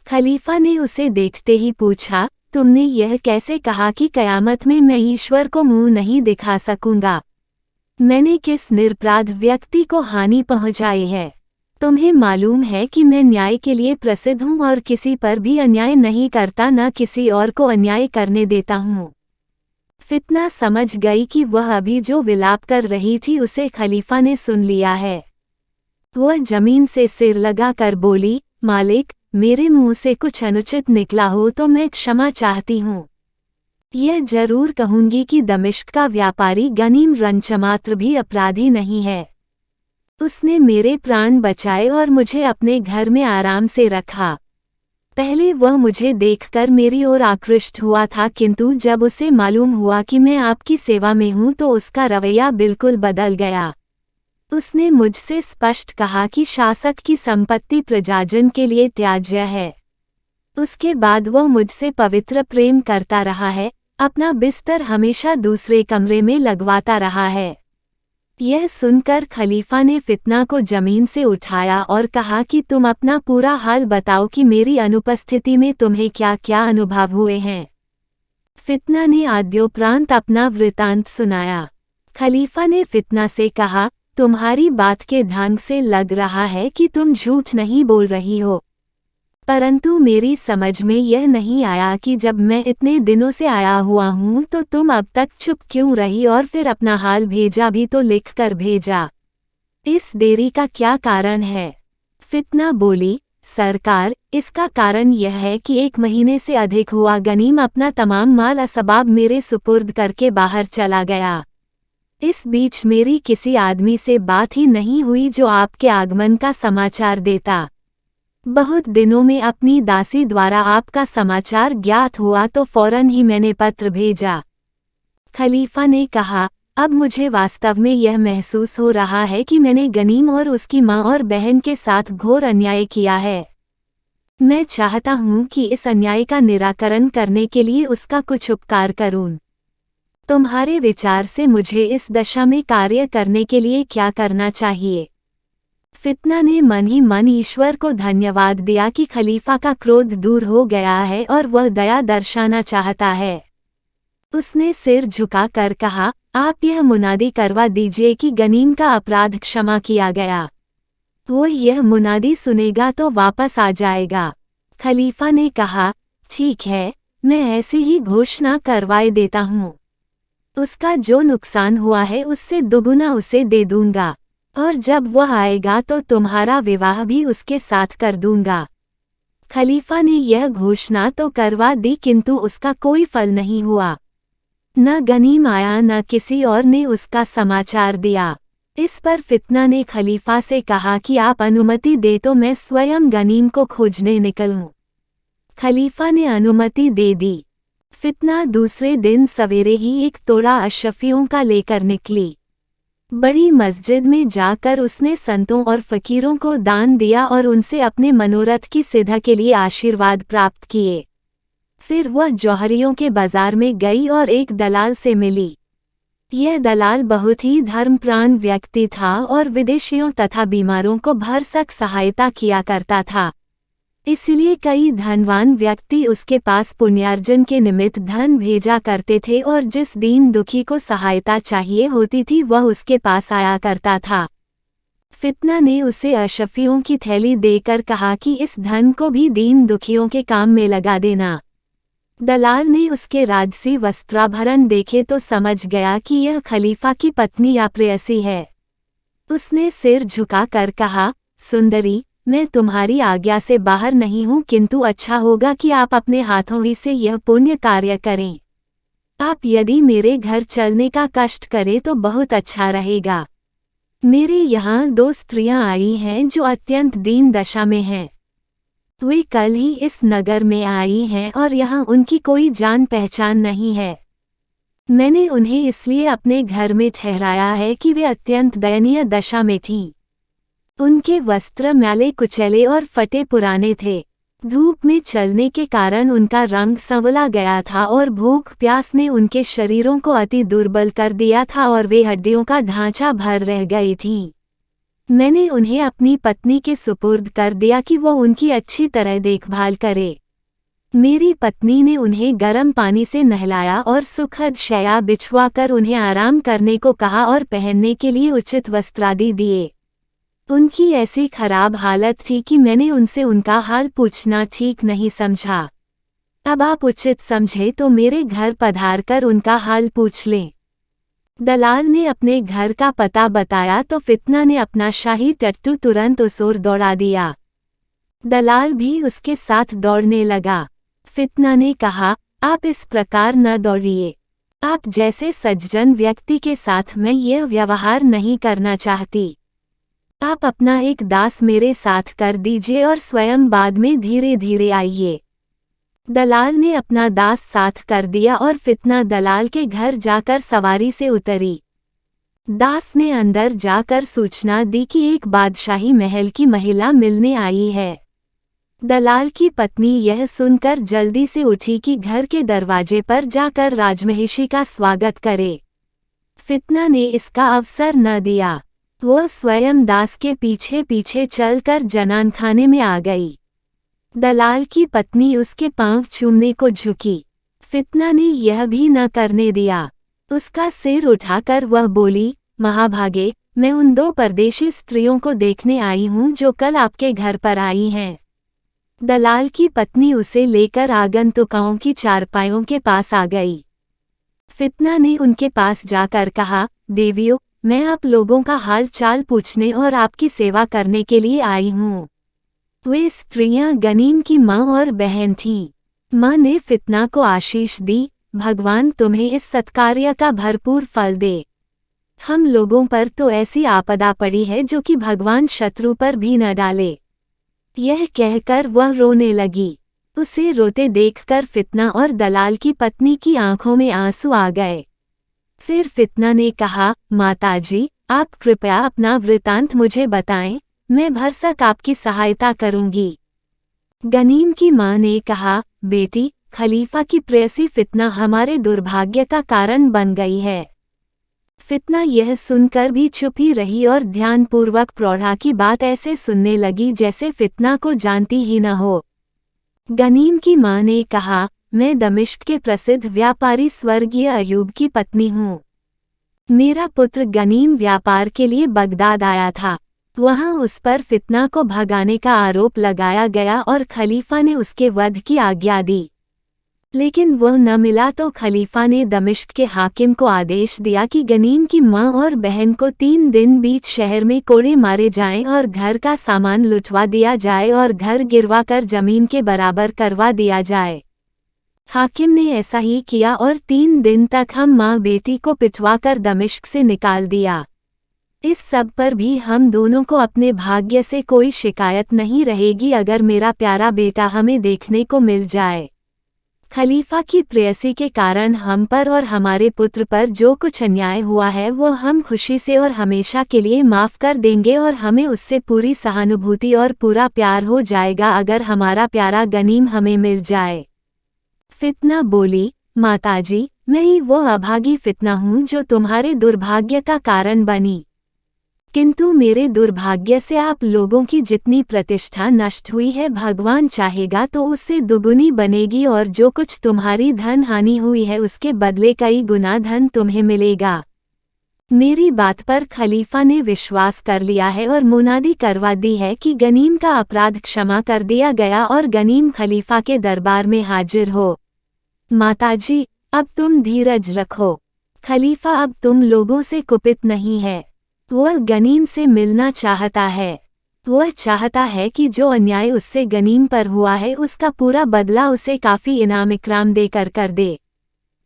खलीफा ने उसे देखते ही पूछा, तुमने यह कैसे कहा कि कयामत में मैं ईश्वर को मुंह नहीं दिखा सकूंगा? मैंने किस निरपराध व्यक्ति को हानि पहुंचाई है? तुम्हें मालूम है कि मैं न्याय के लिए प्रसिद्ध हूं और किसी पर भी अन्याय नहीं करता, न किसी और को अन्याय करने देता हूं। फितना समझ गई कि वह अभी जो विलाप कर रही थी उसे खलीफा ने सुन लिया है। वह जमीन से सिर लगाकर बोली, मालिक, मेरे मुंह से कुछ अनुचित निकला हो तो मैं क्षमा चाहती हूँ। यह जरूर कहूंगी कि दमिश्क का व्यापारी गनीम रंचमात्र भी अपराधी नहीं है। उसने मेरे प्राण बचाए और मुझे अपने घर में आराम से रखा। पहले वह मुझे देखकर मेरी ओर आकृष्ट हुआ था, किंतु जब उसे मालूम हुआ कि मैं आपकी सेवा में हूँ तो उसका रवैया बिल्कुल बदल गया। उसने मुझसे स्पष्ट कहा कि शासक की संपत्ति प्रजाजन के लिए त्याज्य है। उसके बाद वह मुझसे पवित्र प्रेम करता रहा है, अपना बिस्तर हमेशा दूसरे कमरे में लगवाता रहा है। यह सुनकर खलीफा ने फितना को जमीन से उठाया और कहा कि तुम अपना पूरा हाल बताओ कि मेरी अनुपस्थिति में तुम्हें क्या क्या अनुभव हुए हैं। फितना ने आद्योपरांत अपना वृतांत सुनाया। खलीफा ने फितना से कहा, तुम्हारी बात के ढंग से लग रहा है कि तुम झूठ नहीं बोल रही हो, परंतु मेरी समझ में यह नहीं आया कि जब मैं इतने दिनों से आया हुआ हूँ तो तुम अब तक चुप क्यों रही और फिर अपना हाल भेजा भी तो लिख कर भेजा। इस देरी का क्या कारण है? फितना बोली, सरकार, इसका कारण यह है कि 1 महीने से अधिक हुआ गनीम अपना तमाम माल असबाब मेरे सुपुर्द करके बाहर चला गया। इस बीच मेरी किसी आदमी से बात ही नहीं हुई जो आपके आगमन का समाचार देता। बहुत दिनों में अपनी दासी द्वारा आपका समाचार ज्ञात हुआ तो फौरन ही मैंने पत्र भेजा। खलीफा ने कहा, अब मुझे वास्तव में यह महसूस हो रहा है कि मैंने गनीम और उसकी माँ और बहन के साथ घोर अन्याय किया है। मैं चाहता हूँ कि इस अन्याय का निराकरण करने के लिए उसका कुछ उपकार करूँ। तुम्हारे विचार से मुझे इस दशा में कार्य करने के लिए क्या करना चाहिए? फितना ने मन ही मन ईश्वर को धन्यवाद दिया कि खलीफा का क्रोध दूर हो गया है और वह दया दर्शाना चाहता है। उसने सिर झुका कर कहा, आप यह मुनादी करवा दीजिए कि गनीम का अपराध क्षमा किया गया। वो यह मुनादी सुनेगा तो वापस आ जाएगा। खलीफा ने कहा, ठीक है, मैं ऐसी ही घोषणा करवाए देता हूँ। उसका जो नुकसान हुआ है उससे दुगुना उसे दे दूंगा, और जब वह आएगा तो तुम्हारा विवाह भी उसके साथ कर दूंगा। खलीफा ने यह घोषणा तो करवा दी, किंतु उसका कोई फल नहीं हुआ। न गनीम आया, न किसी और ने उसका समाचार दिया। इस पर फितना ने खलीफा से कहा कि आप अनुमति दे तो मैं स्वयं गनीम को खोजने निकलूं। खलीफा ने अनुमति दे दी। फितना दूसरे दिन सवेरे ही एक तोड़ा अशफियों का लेकर निकली। बड़ी मस्जिद में जाकर उसने संतों और फकीरों को दान दिया और उनसे अपने मनोरथ की सिद्ध के लिए आशीर्वाद प्राप्त किए। फिर वह जौहरियों के बाजार में गई और एक दलाल से मिली। यह दलाल बहुत ही धर्मप्राण व्यक्ति था और विदेशियों तथा बीमारों को भरसक सहायता किया करता था। इसलिए कई धनवान व्यक्ति उसके पास पुण्यार्जन के निमित्त धन भेजा करते थे और जिस दीन दुखी को सहायता चाहिए होती थी वह उसके पास आया करता था। फितना ने उसे अशफियों की थैली देकर कहा कि इस धन को भी दीन दुखियों के काम में लगा देना। दलाल ने उसके राजसी वस्त्राभरण देखे तो समझ गया कि यह खलीफा की पत्नी या प्रेयसी है। उसने सिर झुका कर कहा, सुंदरी, मैं तुम्हारी आज्ञा से बाहर नहीं हूँ, किंतु अच्छा होगा कि आप अपने हाथों ही से यह पुण्य कार्य करें। आप यदि मेरे घर चलने का कष्ट करें तो बहुत अच्छा रहेगा। मेरे यहाँ 2 स्त्रियाँ आई हैं जो अत्यंत दीन दशा में हैं। वे कल ही इस नगर में आई हैं और यहाँ उनकी कोई जान पहचान नहीं है। मैंने उन्हें इसलिए अपने घर में ठहराया है कि वे अत्यंत दयनीय दशा में थीं। उनके वस्त्र मैले कुचैले और फटे पुराने थे। धूप में चलने के कारण उनका रंग संवला गया था और भूख प्यास ने उनके शरीरों को अति दुर्बल कर दिया था और वे हड्डियों का ढांचा भर रह गई थीं। मैंने उन्हें अपनी पत्नी के सुपुर्द कर दिया कि वो उनकी अच्छी तरह देखभाल करे। मेरी पत्नी ने उन्हें गर्म पानी से नहलाया और सुखद शैया बिछवा कर उन्हें आराम करने को कहा और पहनने के लिए उचित वस्त्रादि दिए। उनकी ऐसी खराब हालत थी कि मैंने उनसे उनका हाल पूछना ठीक नहीं समझा। अब आप उचित समझे तो मेरे घर पधार कर उनका हाल पूछ लें। दलाल ने अपने घर का पता बताया तो फितना ने अपना शाही टट्टू तुरंत उस ओर दौड़ा दिया। दलाल भी उसके साथ दौड़ने लगा। फितना ने कहा, आप इस प्रकार न दौड़िए। आप जैसे सज्जन व्यक्ति के साथ मैं यह व्यवहार नहीं करना चाहती। आप अपना एक दास मेरे साथ कर दीजिए और स्वयं बाद में धीरे धीरे आइए। दलाल ने अपना दास साथ कर दिया और फितना दलाल के घर जाकर सवारी से उतरी। दास ने अंदर जाकर सूचना दी कि एक बादशाही महल की महिला मिलने आई है। दलाल की पत्नी यह सुनकर जल्दी से उठी कि घर के दरवाजे पर जाकर राजमहिषी का स्वागत करे। फितना ने इसका अवसर न दिया। वह स्वयं दास के पीछे पीछे चलकर जनानखाने में आ गई। दलाल की पत्नी उसके पांव चूमने को झुकी। फितना ने यह भी न करने दिया। उसका सिर उठाकर वह बोली, महाभागे, मैं उन 2 परदेशी स्त्रियों को देखने आई हूँ जो कल आपके घर पर आई हैं। दलाल की पत्नी उसे लेकर आगंतुकों की चारपाइयों के पास आ गई। फितना ने उनके पास जाकर कहा, देवियों, मैं आप लोगों का हाल चाल पूछने और आपकी सेवा करने के लिए आई हूँ। वे स्त्रियां गनीम की माँ और बहन थीं। माँ ने फितना को आशीष दी, भगवान तुम्हें इस सत्कार्य का भरपूर फल दे। हम लोगों पर तो ऐसी आपदा पड़ी है जो कि भगवान शत्रु पर भी न डाले। यह कहकर वह रोने लगी। उसे रोते देखकर फितना और दलाल की पत्नी की आंखों में आंसू आ गए। फिर फितना ने कहा, माताजी, आप कृपया अपना वृतांत मुझे बताएं, मैं भरसक आपकी सहायता करूंगी। गनीम की मां ने कहा, बेटी, खलीफा की प्रेयसी फितना हमारे दुर्भाग्य का कारण बन गई है। फितना यह सुनकर भी चुप ही रही और ध्यानपूर्वक प्रौढ़ा की बात ऐसे सुनने लगी जैसे फितना को जानती ही न हो। गनीम की मां ने कहा, मैं दमिश्क के प्रसिद्ध व्यापारी स्वर्गीय अयूब की पत्नी हूँ। मेरा पुत्र गनीम व्यापार के लिए बगदाद आया था। वहां उस पर फितना को भगाने का आरोप लगाया गया और खलीफा ने उसके वध की आज्ञा दी। लेकिन वह न मिला तो खलीफा ने दमिश्क के हाकिम को आदेश दिया कि गनीम की मां और बहन को 3 दिन बीच शहर में कोड़े मारे जाएं और घर का सामान लुटवा दिया जाए और घर गिरवा कर जमीन के बराबर करवा दिया जाए। हाकिम ने ऐसा ही किया और 3 दिन तक हम माँ बेटी को पिटवाकर दमिश्क से निकाल दिया। इस सब पर भी हम दोनों को अपने भाग्य से कोई शिकायत नहीं रहेगी अगर मेरा प्यारा बेटा हमें देखने को मिल जाए। खलीफा की प्रेयसी के कारण हम पर और हमारे पुत्र पर जो कुछ अन्याय हुआ है वो हम खुशी से और हमेशा के लिए माफ़ कर देंगे और हमें उससे पूरी सहानुभूति और पूरा प्यार हो जाएगा अगर हमारा प्यारा गनीम हमें मिल जाए। फितना बोली, माताजी, मैं ही वो अभागी फितना हूँ जो तुम्हारे दुर्भाग्य का कारण बनी। किंतु मेरे दुर्भाग्य से आप लोगों की जितनी प्रतिष्ठा नष्ट हुई है भगवान चाहेगा तो उससे दुगुनी बनेगी और जो कुछ तुम्हारी धन हानि हुई है उसके बदले कई गुना धन तुम्हें मिलेगा। मेरी बात पर खलीफा ने विश्वास कर लिया है और मुनादी करवा दी है कि गनीम का अपराध क्षमा कर दिया गया और गनीम खलीफा के दरबार में हाजिर हो। माताजी, अब तुम धीरज रखो। खलीफा अब तुम लोगों से कुपित नहीं है। वह गनीम से मिलना चाहता है। वह चाहता है कि जो अन्याय उससे गनीम पर हुआ है उसका पूरा बदला उसे काफ़ी इनाम इकराम देकर कर दे।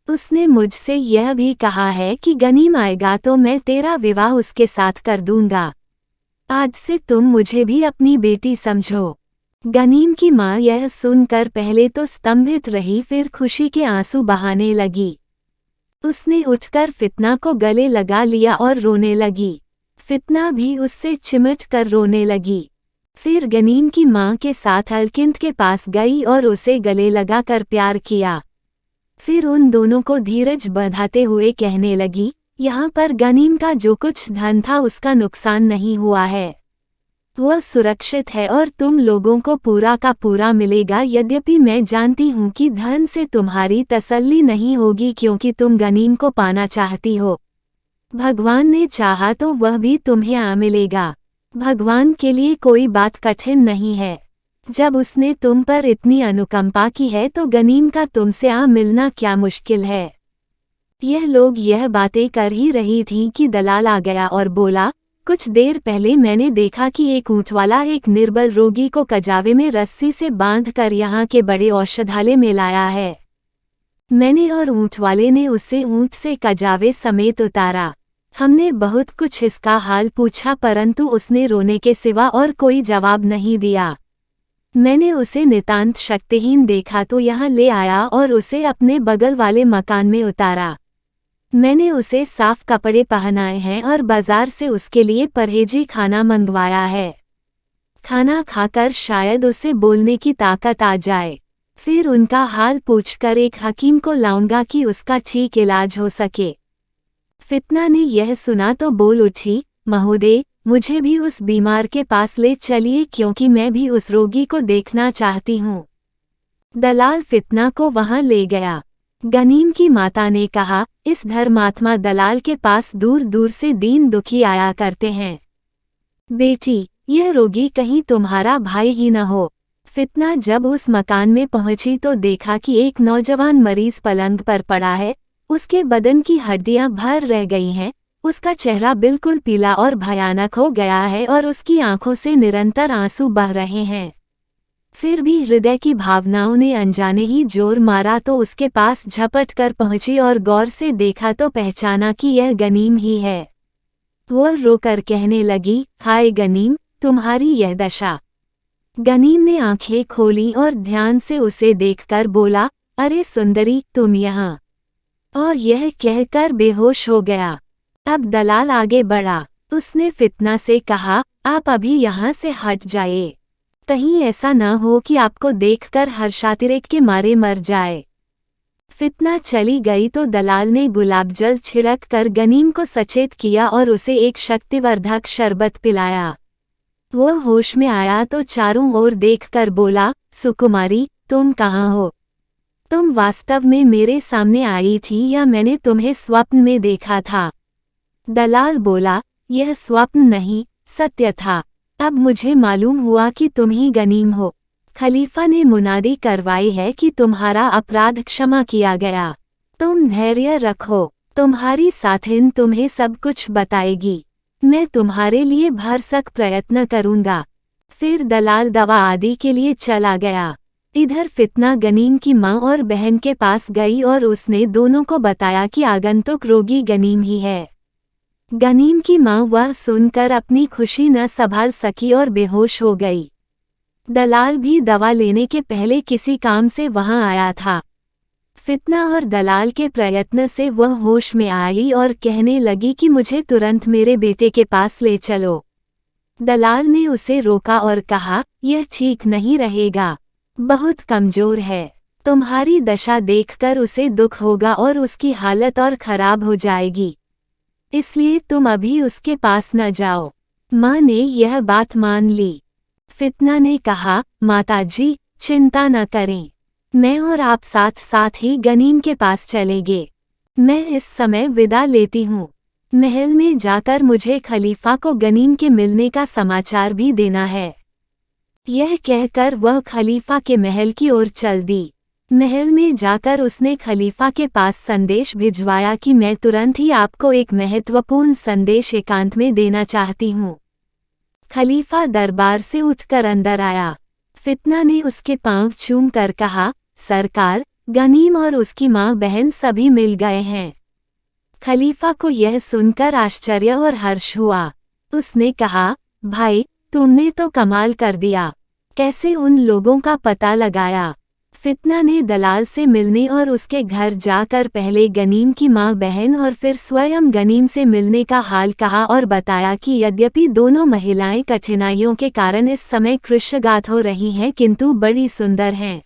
उसने मुझसे यह भी कहा है कि गनीम आएगा तो मैं तेरा विवाह उसके साथ कर दूंगा। आज से तुम मुझे भी अपनी बेटी समझो। गनीम की माँ यह सुनकर पहले तो स्तंभित रही, फिर खुशी के आंसू बहाने लगी। उसने उठकर फितना को गले लगा लिया और रोने लगी। फितना भी उससे चिमट कर रोने लगी। फिर गनीम की माँ के साथ अलकिंद के पास गई और उसे गले लगाकर प्यार किया। फिर उन दोनों को धीरज बंधाते हुए कहने लगी, यहाँ पर गनीम का जो कुछ धन था उसका नुकसान नहीं हुआ है। वह सुरक्षित है और तुम लोगों को पूरा का पूरा मिलेगा। यद्यपि मैं जानती हूँ कि धन से तुम्हारी तसल्ली नहीं होगी क्योंकि तुम गनीम को पाना चाहती हो। भगवान ने चाहा तो वह भी तुम्हें आ मिलेगा। भगवान के लिए कोई बात कठिन नहीं है। जब उसने तुम पर इतनी अनुकंपा की है तो गनीम का तुमसे आ मिलना क्या मुश्किल है। यह लोग यह बातें कर ही रही थीं कि दलाल आ गया और बोला, कुछ देर पहले मैंने देखा कि एक ऊंटवाला एक निर्बल रोगी को कजावे में रस्सी से बांधकर यहाँ के बड़े औषधालय में लाया है। मैंने और ऊंटवाले ने उसे ऊंट से कजावे समेत उतारा। हमने बहुत कुछ इसका हाल पूछा परंतु उसने रोने के सिवा और कोई जवाब नहीं दिया। मैंने उसे नितांत शक्तिहीन देखा तो यहाँ ले आया और उसे अपने बगल वाले मकान में उतारा। मैंने उसे साफ कपड़े पहनाए हैं और बाजार से उसके लिए परहेजी खाना मंगवाया है। खाना खाकर शायद उसे बोलने की ताकत आ जाए। फिर उनका हाल पूछकर एक हकीम को लाऊंगा कि उसका ठीक इलाज हो सके। फितना ने यह सुना तो बोल उठी, महोदय, मुझे भी उस बीमार के पास ले चलिए क्योंकि मैं भी उस रोगी को देखना चाहती हूँ। दलाल फितना को वहां ले गया। गनीम की माता ने कहा, इस धर्मात्मा दलाल के पास दूर दूर से दीन दुखी आया करते हैं। बेटी, यह रोगी कहीं तुम्हारा भाई ही न हो। फितना जब उस मकान में पहुंची तो देखा कि एक नौजवान मरीज पलंग पर पड़ा है। उसके बदन की हड्डियां भर रह गई हैं, उसका चेहरा बिल्कुल पीला और भयानक हो गया है और उसकी आंखों से निरंतर आंसू बह रहे हैं। फिर भी हृदय की भावनाओं ने अनजाने ही जोर मारा तो उसके पास झपट कर पहुंची और गौर से देखा तो पहचाना कि यह गनीम ही है। वह रोकर कहने लगी, हाय गनीम, तुम्हारी यह दशा। गनीम ने आंखें खोली और ध्यान से उसे देखकर बोला, अरे सुंदरी, तुम यहाँ। और यह कहकर बेहोश हो गया। अब दलाल आगे बढ़ा। उसने फितना से कहा, आप अभी यहाँ से हट जाइए। कहीं ऐसा न हो कि आपको देखकर हर्षातिरेक के मारे मर जाए। फितना चली गई तो दलाल ने गुलाब जल छिड़क कर गनीम को सचेत किया और उसे एक शक्तिवर्धक शरबत पिलाया। वह होश में आया तो चारों ओर देखकर बोला, सुकुमारी, तुम कहाँ हो? तुम वास्तव में मेरे सामने आई थी या मैंने तुम्हें स्वप्न में देखा था? दलाल बोला, यह स्वप्न नहीं, सत्य था। अब मुझे मालूम हुआ कि तुम ही गनीम हो। खलीफा ने मुनादी करवाई है कि तुम्हारा अपराध क्षमा किया गया। तुम धैर्य रखो, तुम्हारी साथिन तुम्हें सब कुछ बताएगी। मैं तुम्हारे लिए भरसक प्रयत्न करूंगा। फिर दलाल दवा आदि के लिए चला गया। इधर फितना गनीम की माँ और बहन के पास गई और उसने दोनों को बताया कि आगंतुक रोगी गनीम ही है। गनीम की माँ वह सुनकर अपनी खुशी न संभाल सकी और बेहोश हो गई। दलाल भी दवा लेने के पहले किसी काम से वहां आया था। फितना और दलाल के प्रयत्न से वह होश में आई और कहने लगी कि मुझे तुरंत मेरे बेटे के पास ले चलो। दलाल ने उसे रोका और कहा, यह ठीक नहीं रहेगा, बहुत कमजोर है। तुम्हारी दशा देखकर उसे दुख होगा और उसकी हालत और खराब हो जाएगी, इसलिए तुम अभी उसके पास न जाओ। माँ ने यह बात मान ली। फितना ने कहा, माताजी, चिंता न करें, मैं और आप साथ साथ ही गनीम के पास चलेंगे। मैं इस समय विदा लेती हूँ। महल में जाकर मुझे खलीफा को गनीम के मिलने का समाचार भी देना है। यह कहकर वह खलीफा के महल की ओर चल दी। महल में जाकर उसने खलीफा के पास संदेश भिजवाया कि मैं तुरंत ही आपको एक महत्वपूर्ण संदेश एकांत में देना चाहती हूँ। खलीफा दरबार से उठकर अंदर आया। फितना ने उसके पांव चूम कर कहा, सरकार, गनीम और उसकी माँ बहन सभी मिल गए हैं। खलीफा को यह सुनकर आश्चर्य और हर्ष हुआ। उसने कहा, भाई, तुमने तो कमाल कर दिया। कैसे उन लोगों का पता लगाया? फितना ने दलाल से मिलने और उसके घर जाकर पहले गनीम की माँ बहन और फिर स्वयं गनीम से मिलने का हाल कहा और बताया कि यद्यपि दोनों महिलाएं कठिनाइयों के कारण इस समय कृशगात हो रही हैं किंतु बड़ी सुंदर हैं।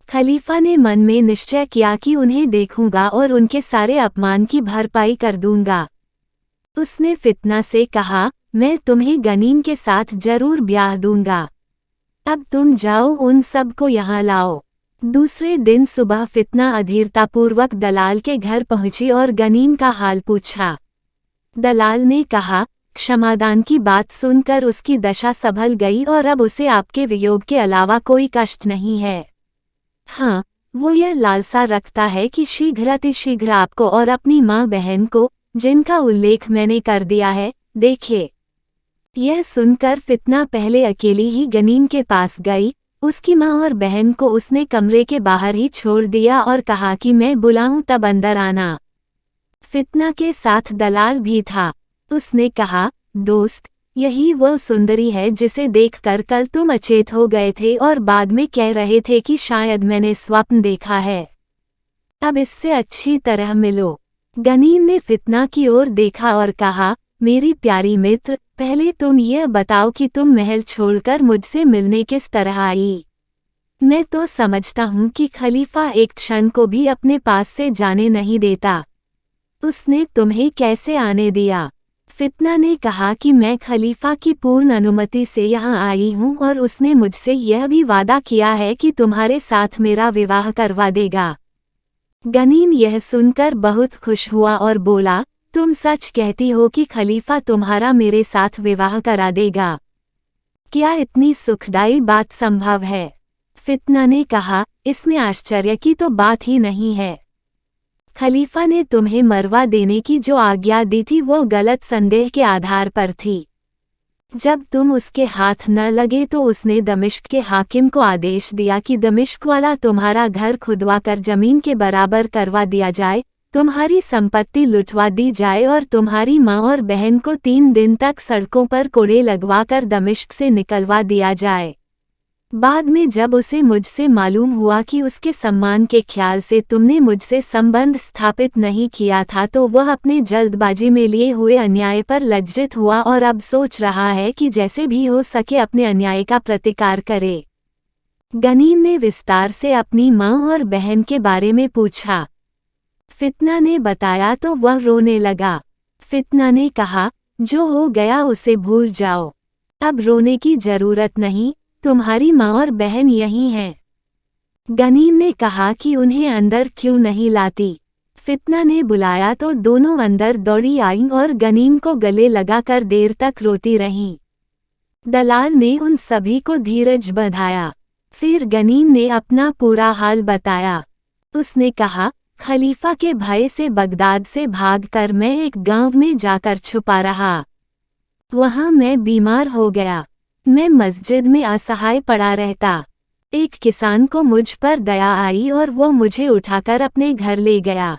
खलीफा ने मन में निश्चय किया कि उन्हें देखूंगा और उनके सारे अपमान की भरपाई कर दूंगा। उसने फितना से कहा, मैं तुम्हें गनीम के साथ जरूर ब्याह दूंगा। अब तुम जाओ, उन सब को यहाँ लाओ। दूसरे दिन सुबह फितना अधीरतापूर्वक दलाल के घर पहुंची और गनीम का हाल पूछा। दलाल ने कहा, क्षमादान की बात सुनकर उसकी दशा संभल गई और अब उसे आपके वियोग के अलावा कोई कष्ट नहीं है। हाँ, वो यह लालसा रखता है कि शीघ्रातिशीघ्र आपको और अपनी माँ बहन को, जिनका उल्लेख मैंने कर दिया है, देखे। यह सुनकर फितना पहले अकेली ही गनीम के पास गई। उसकी माँ और बहन को उसने कमरे के बाहर ही छोड़ दिया और कहा कि मैं बुलाऊं तब अंदर आना। फितना के साथ दलाल भी था। उसने कहा, दोस्त, यही वो सुंदरी है जिसे देखकर कल तुम अचेत हो गए थे और बाद में कह रहे थे कि शायद मैंने स्वप्न देखा है। अब इससे अच्छी तरह मिलो। गनीम ने फितना की ओर देखा और कहा, मेरी प्यारी मित्र, पहले तुम यह बताओ कि तुम महल छोड़कर मुझसे मिलने किस तरह आई। मैं तो समझता हूँ कि खलीफा एक क्षण को भी अपने पास से जाने नहीं देता। उसने तुम्हें कैसे आने दिया? फितना ने कहा कि मैं खलीफा की पूर्ण अनुमति से यहाँ आई हूँ और उसने मुझसे यह भी वादा किया है कि तुम्हारे साथ मेरा विवाह करवा देगा। गनीम यह सुनकर बहुत खुश हुआ और बोला, तुम सच कहती हो कि खलीफा तुम्हारा मेरे साथ विवाह करा देगा? क्या इतनी सुखदायी बात संभव है? फितना ने कहा, इसमें आश्चर्य की तो बात ही नहीं है। खलीफा ने तुम्हें मरवा देने की जो आज्ञा दी थी वो गलत संदेह के आधार पर थी। जब तुम उसके हाथ न लगे तो उसने दमिश्क के हाकिम को आदेश दिया कि दमिश्क वाला तुम्हारा घर खुदवाकर जमीन के बराबर करवा दिया जाए, तुम्हारी संपत्ति लुटवा दी जाए और तुम्हारी माँ और बहन को 3 दिन तक सड़कों पर कोड़े लगवाकर दमिश्क से निकलवा दिया जाए। बाद में जब उसे मुझसे मालूम हुआ कि उसके सम्मान के ख्याल से तुमने मुझसे संबंध स्थापित नहीं किया था तो वह अपने जल्दबाजी में लिए हुए अन्याय पर लज्जित हुआ और अब सोच रहा है कि जैसे भी हो सके अपने अन्याय का प्रतिकार करे। गनीम ने विस्तार से अपनी माँ और बहन के बारे में पूछा। फितना ने बताया तो वह रोने लगा। फितना ने कहा, जो हो गया उसे भूल जाओ, अब रोने की जरूरत नहीं, तुम्हारी माँ और बहन यही हैं। गनीम ने कहा कि उन्हें अंदर क्यों नहीं लाती। फितना ने बुलाया तो दोनों अंदर दौड़ी आईं और गनीम को गले लगाकर देर तक रोती रहीं। दलाल ने उन सभी को धीरज बंधाया। फिर गनीम ने अपना पूरा हाल बताया। उसने कहा, खलीफा के भय से बगदाद से भागकर मैं एक गांव में जाकर छुपा रहा। वहां मैं बीमार हो गया। मैं मस्जिद में असहाय पड़ा रहता। एक किसान को मुझ पर दया आई और वो मुझे उठाकर अपने घर ले गया।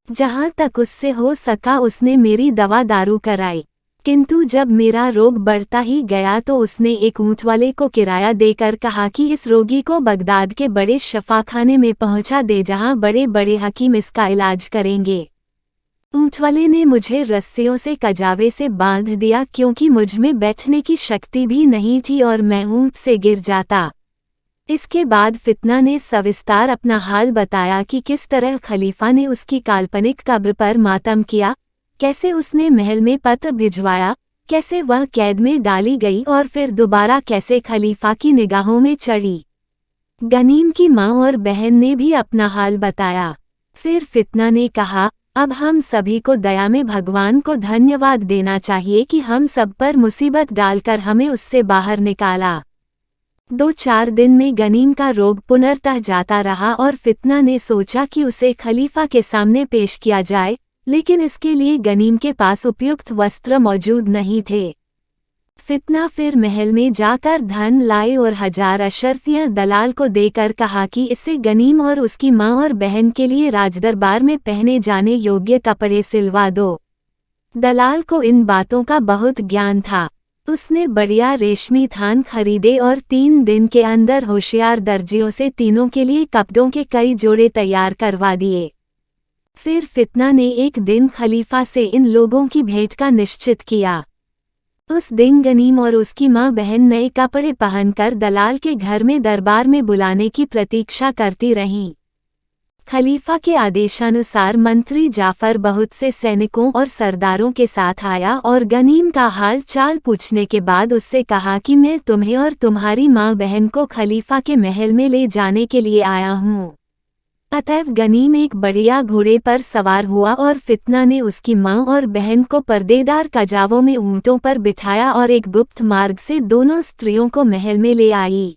जहाँ तक उससे हो सका उसने मेरी दवा दारू कराई, किंतु जब मेरा रोग बढ़ता ही गया तो उसने एक ऊँट वाले को किराया देकर कहा कि इस रोगी को बगदाद के बड़े शफाखाने में पहुँचा दे जहाँ बड़े बड़े हकीम इसका इलाज करेंगे। ऊँट वाले ने मुझे रस्सियों से कजावे से बांध दिया क्योंकि मुझ में बैठने की शक्ति भी नहीं थी और मैं ऊँट से गिर जाता। इसके बाद फितना ने सविस्तार अपना हाल बताया कि किस तरह खलीफा ने उसकी काल्पनिक कब्र पर मातम किया, कैसे उसने महल में पत्र भिजवाया, कैसे वह कैद में डाली गई और फिर दोबारा कैसे खलीफा की निगाहों में चढ़ी। गनीम की माँ और बहन ने भी अपना हाल बताया। फिर फितना ने कहा, अब हम सभी को दया में भगवान को धन्यवाद देना चाहिए कि हम सब पर मुसीबत डालकर हमें उससे बाहर निकाला। 2-4 दिन में गनीम का रोग पुनर्तः जाता रहा और फितना ने सोचा कि उसे खलीफा के सामने पेश किया जाए, लेकिन इसके लिए गनीम के पास उपयुक्त वस्त्र मौजूद नहीं थे। फितना फिर महल में जाकर धन लाए और 1000 अशरफियां दलाल को देकर कहा कि इससे गनीम और उसकी माँ और बहन के लिए राजदरबार में पहने जाने योग्य कपड़े सिलवा दो। दलाल को इन बातों का बहुत ज्ञान था। उसने बढ़िया रेशमी थान खरीदे और 3 दिन के अंदर होशियार दर्जियों से तीनों के लिए कपड़ों के कई जोड़े तैयार करवा दिए। फिर फितना ने एक दिन खलीफा से इन लोगों की भेंट का निश्चित किया। उस दिन गनीम और उसकी माँ बहन नए कपड़े पहनकर दलाल के घर में दरबार में बुलाने की प्रतीक्षा करती रहीं। खलीफा के आदेशानुसार मंत्री जाफर बहुत से सैनिकों और सरदारों के साथ आया और गनीम का हाल चाल पूछने के बाद उससे कहा कि मैं तुम्हें और तुम्हारी माँ बहन को खलीफा के महल में ले जाने के लिए आया हूँ। अतएव गनीम एक बढ़िया घोड़े पर सवार हुआ और फितना ने उसकी माँ और बहन को पर्देदार कजावों में ऊँटों पर बिठाया और एक गुप्त मार्ग से दोनों स्त्रियों को महल में ले आई।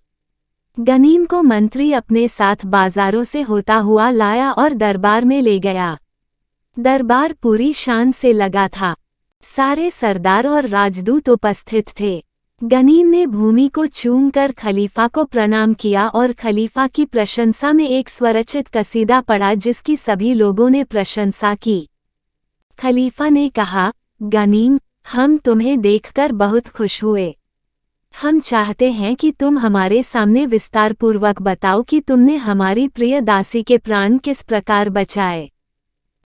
गनीम को मंत्री अपने साथ बाजारों से होता हुआ लाया और दरबार में ले गया। दरबार पूरी शान से लगा था। सारे सरदार और राजदूत उपस्थित थे। गनीम ने भूमि को चूमकर खलीफा को प्रणाम किया और खलीफा की प्रशंसा में एक स्वरचित कसीदा पढ़ा जिसकी सभी लोगों ने प्रशंसा की। खलीफा ने कहा, गनीम, हम तुम्हें देखकर बहुत खुश हुए। हम चाहते हैं कि तुम हमारे सामने विस्तारपूर्वक बताओ कि तुमने हमारी प्रिय दासी के प्राण किस प्रकार बचाए।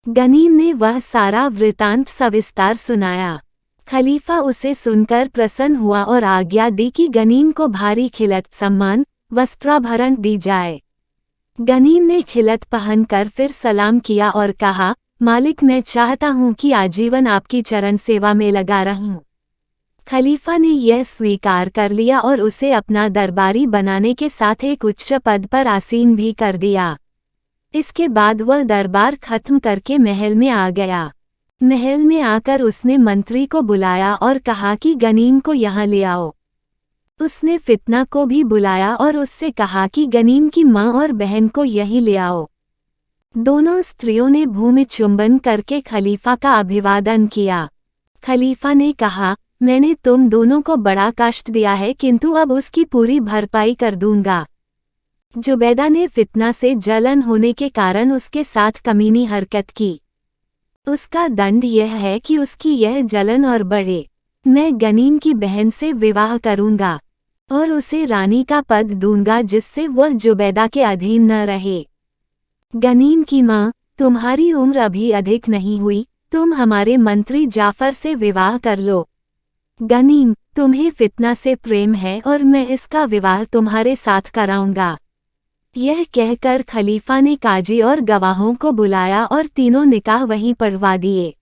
गनीम ने वह सारा वृतांत सविस्तार सुनाया। खलीफा उसे सुनकर प्रसन्न हुआ और आज्ञा दी कि गनीम को भारी खिलत सम्मान वस्त्राभरण दी जाए। गनीम ने खिलत पहनकर फिर सलाम किया और कहा, मालिक, मैं चाहता हूँ कि आजीवन आपकी चरण सेवा में लगा रहूं। खलीफा ने यह स्वीकार कर लिया और उसे अपना दरबारी बनाने के साथ एक उच्च पद पर आसीन भी कर दिया। इसके बाद वह दरबार खत्म करके महल में आ गया। महल में आकर उसने मंत्री को बुलाया और कहा कि गनीम को यहाँ ले आओ। उसने फितना को भी बुलाया और उससे कहा कि गनीम की माँ और बहन को यहीं ले आओ। दोनों स्त्रियों ने भूमि चुंबन करके खलीफा का अभिवादन किया। खलीफा ने कहा, मैंने तुम दोनों को बड़ा कष्ट दिया है, किंतु अब उसकी पूरी भरपाई कर दूंगा। जुबैदा ने फितना से जलन होने के कारण उसके साथ कमीनी हरकत की। उसका दंड यह है कि उसकी यह जलन और बढ़े। मैं गनीम की बहन से विवाह करूंगा और उसे रानी का पद दूंगा, जिससे वह जुबैदा के अधीन न रहे। गनीम की माँ, तुम्हारी उम्र अभी अधिक नहीं हुई, तुम हमारे मंत्री जाफर से विवाह कर लो। गनीम, तुम्हें फितना से प्रेम है और मैं इसका विवाह तुम्हारे साथ कराऊंगा। यह कहकर खलीफा ने काजी और गवाहों को बुलाया और तीनों निकाह वहीं पढ़वा दिए।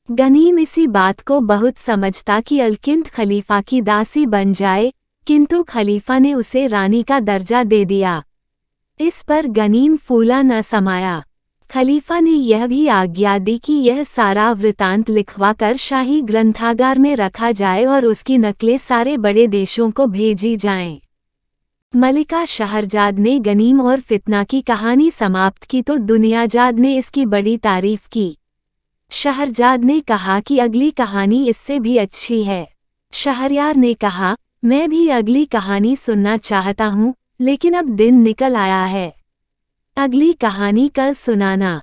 गनीम इसी बात को बहुत समझता कि अलकिंद खलीफा की दासी बन जाए, किंतु खलीफा ने उसे रानी का दर्जा दे दिया। इस पर गनीम फूला न समाया। खलीफा ने यह भी आज्ञा दी कि यह सारा वृतांत लिखवाकर शाही ग्रंथागार में रखा जाए और उसकी नकलें सारे बड़े देशों को भेजी जाएं। मलिका शहरजाद ने गनीम और फितना की कहानी समाप्त की तो दुनियाजाद ने इसकी बड़ी तारीफ की। शहरजाद ने कहा कि अगली कहानी इससे भी अच्छी है। शहरयार ने कहा, मैं भी अगली कहानी सुनना चाहता हूँ, लेकिन अब दिन निकल आया है। अगली कहानी कल सुनाना।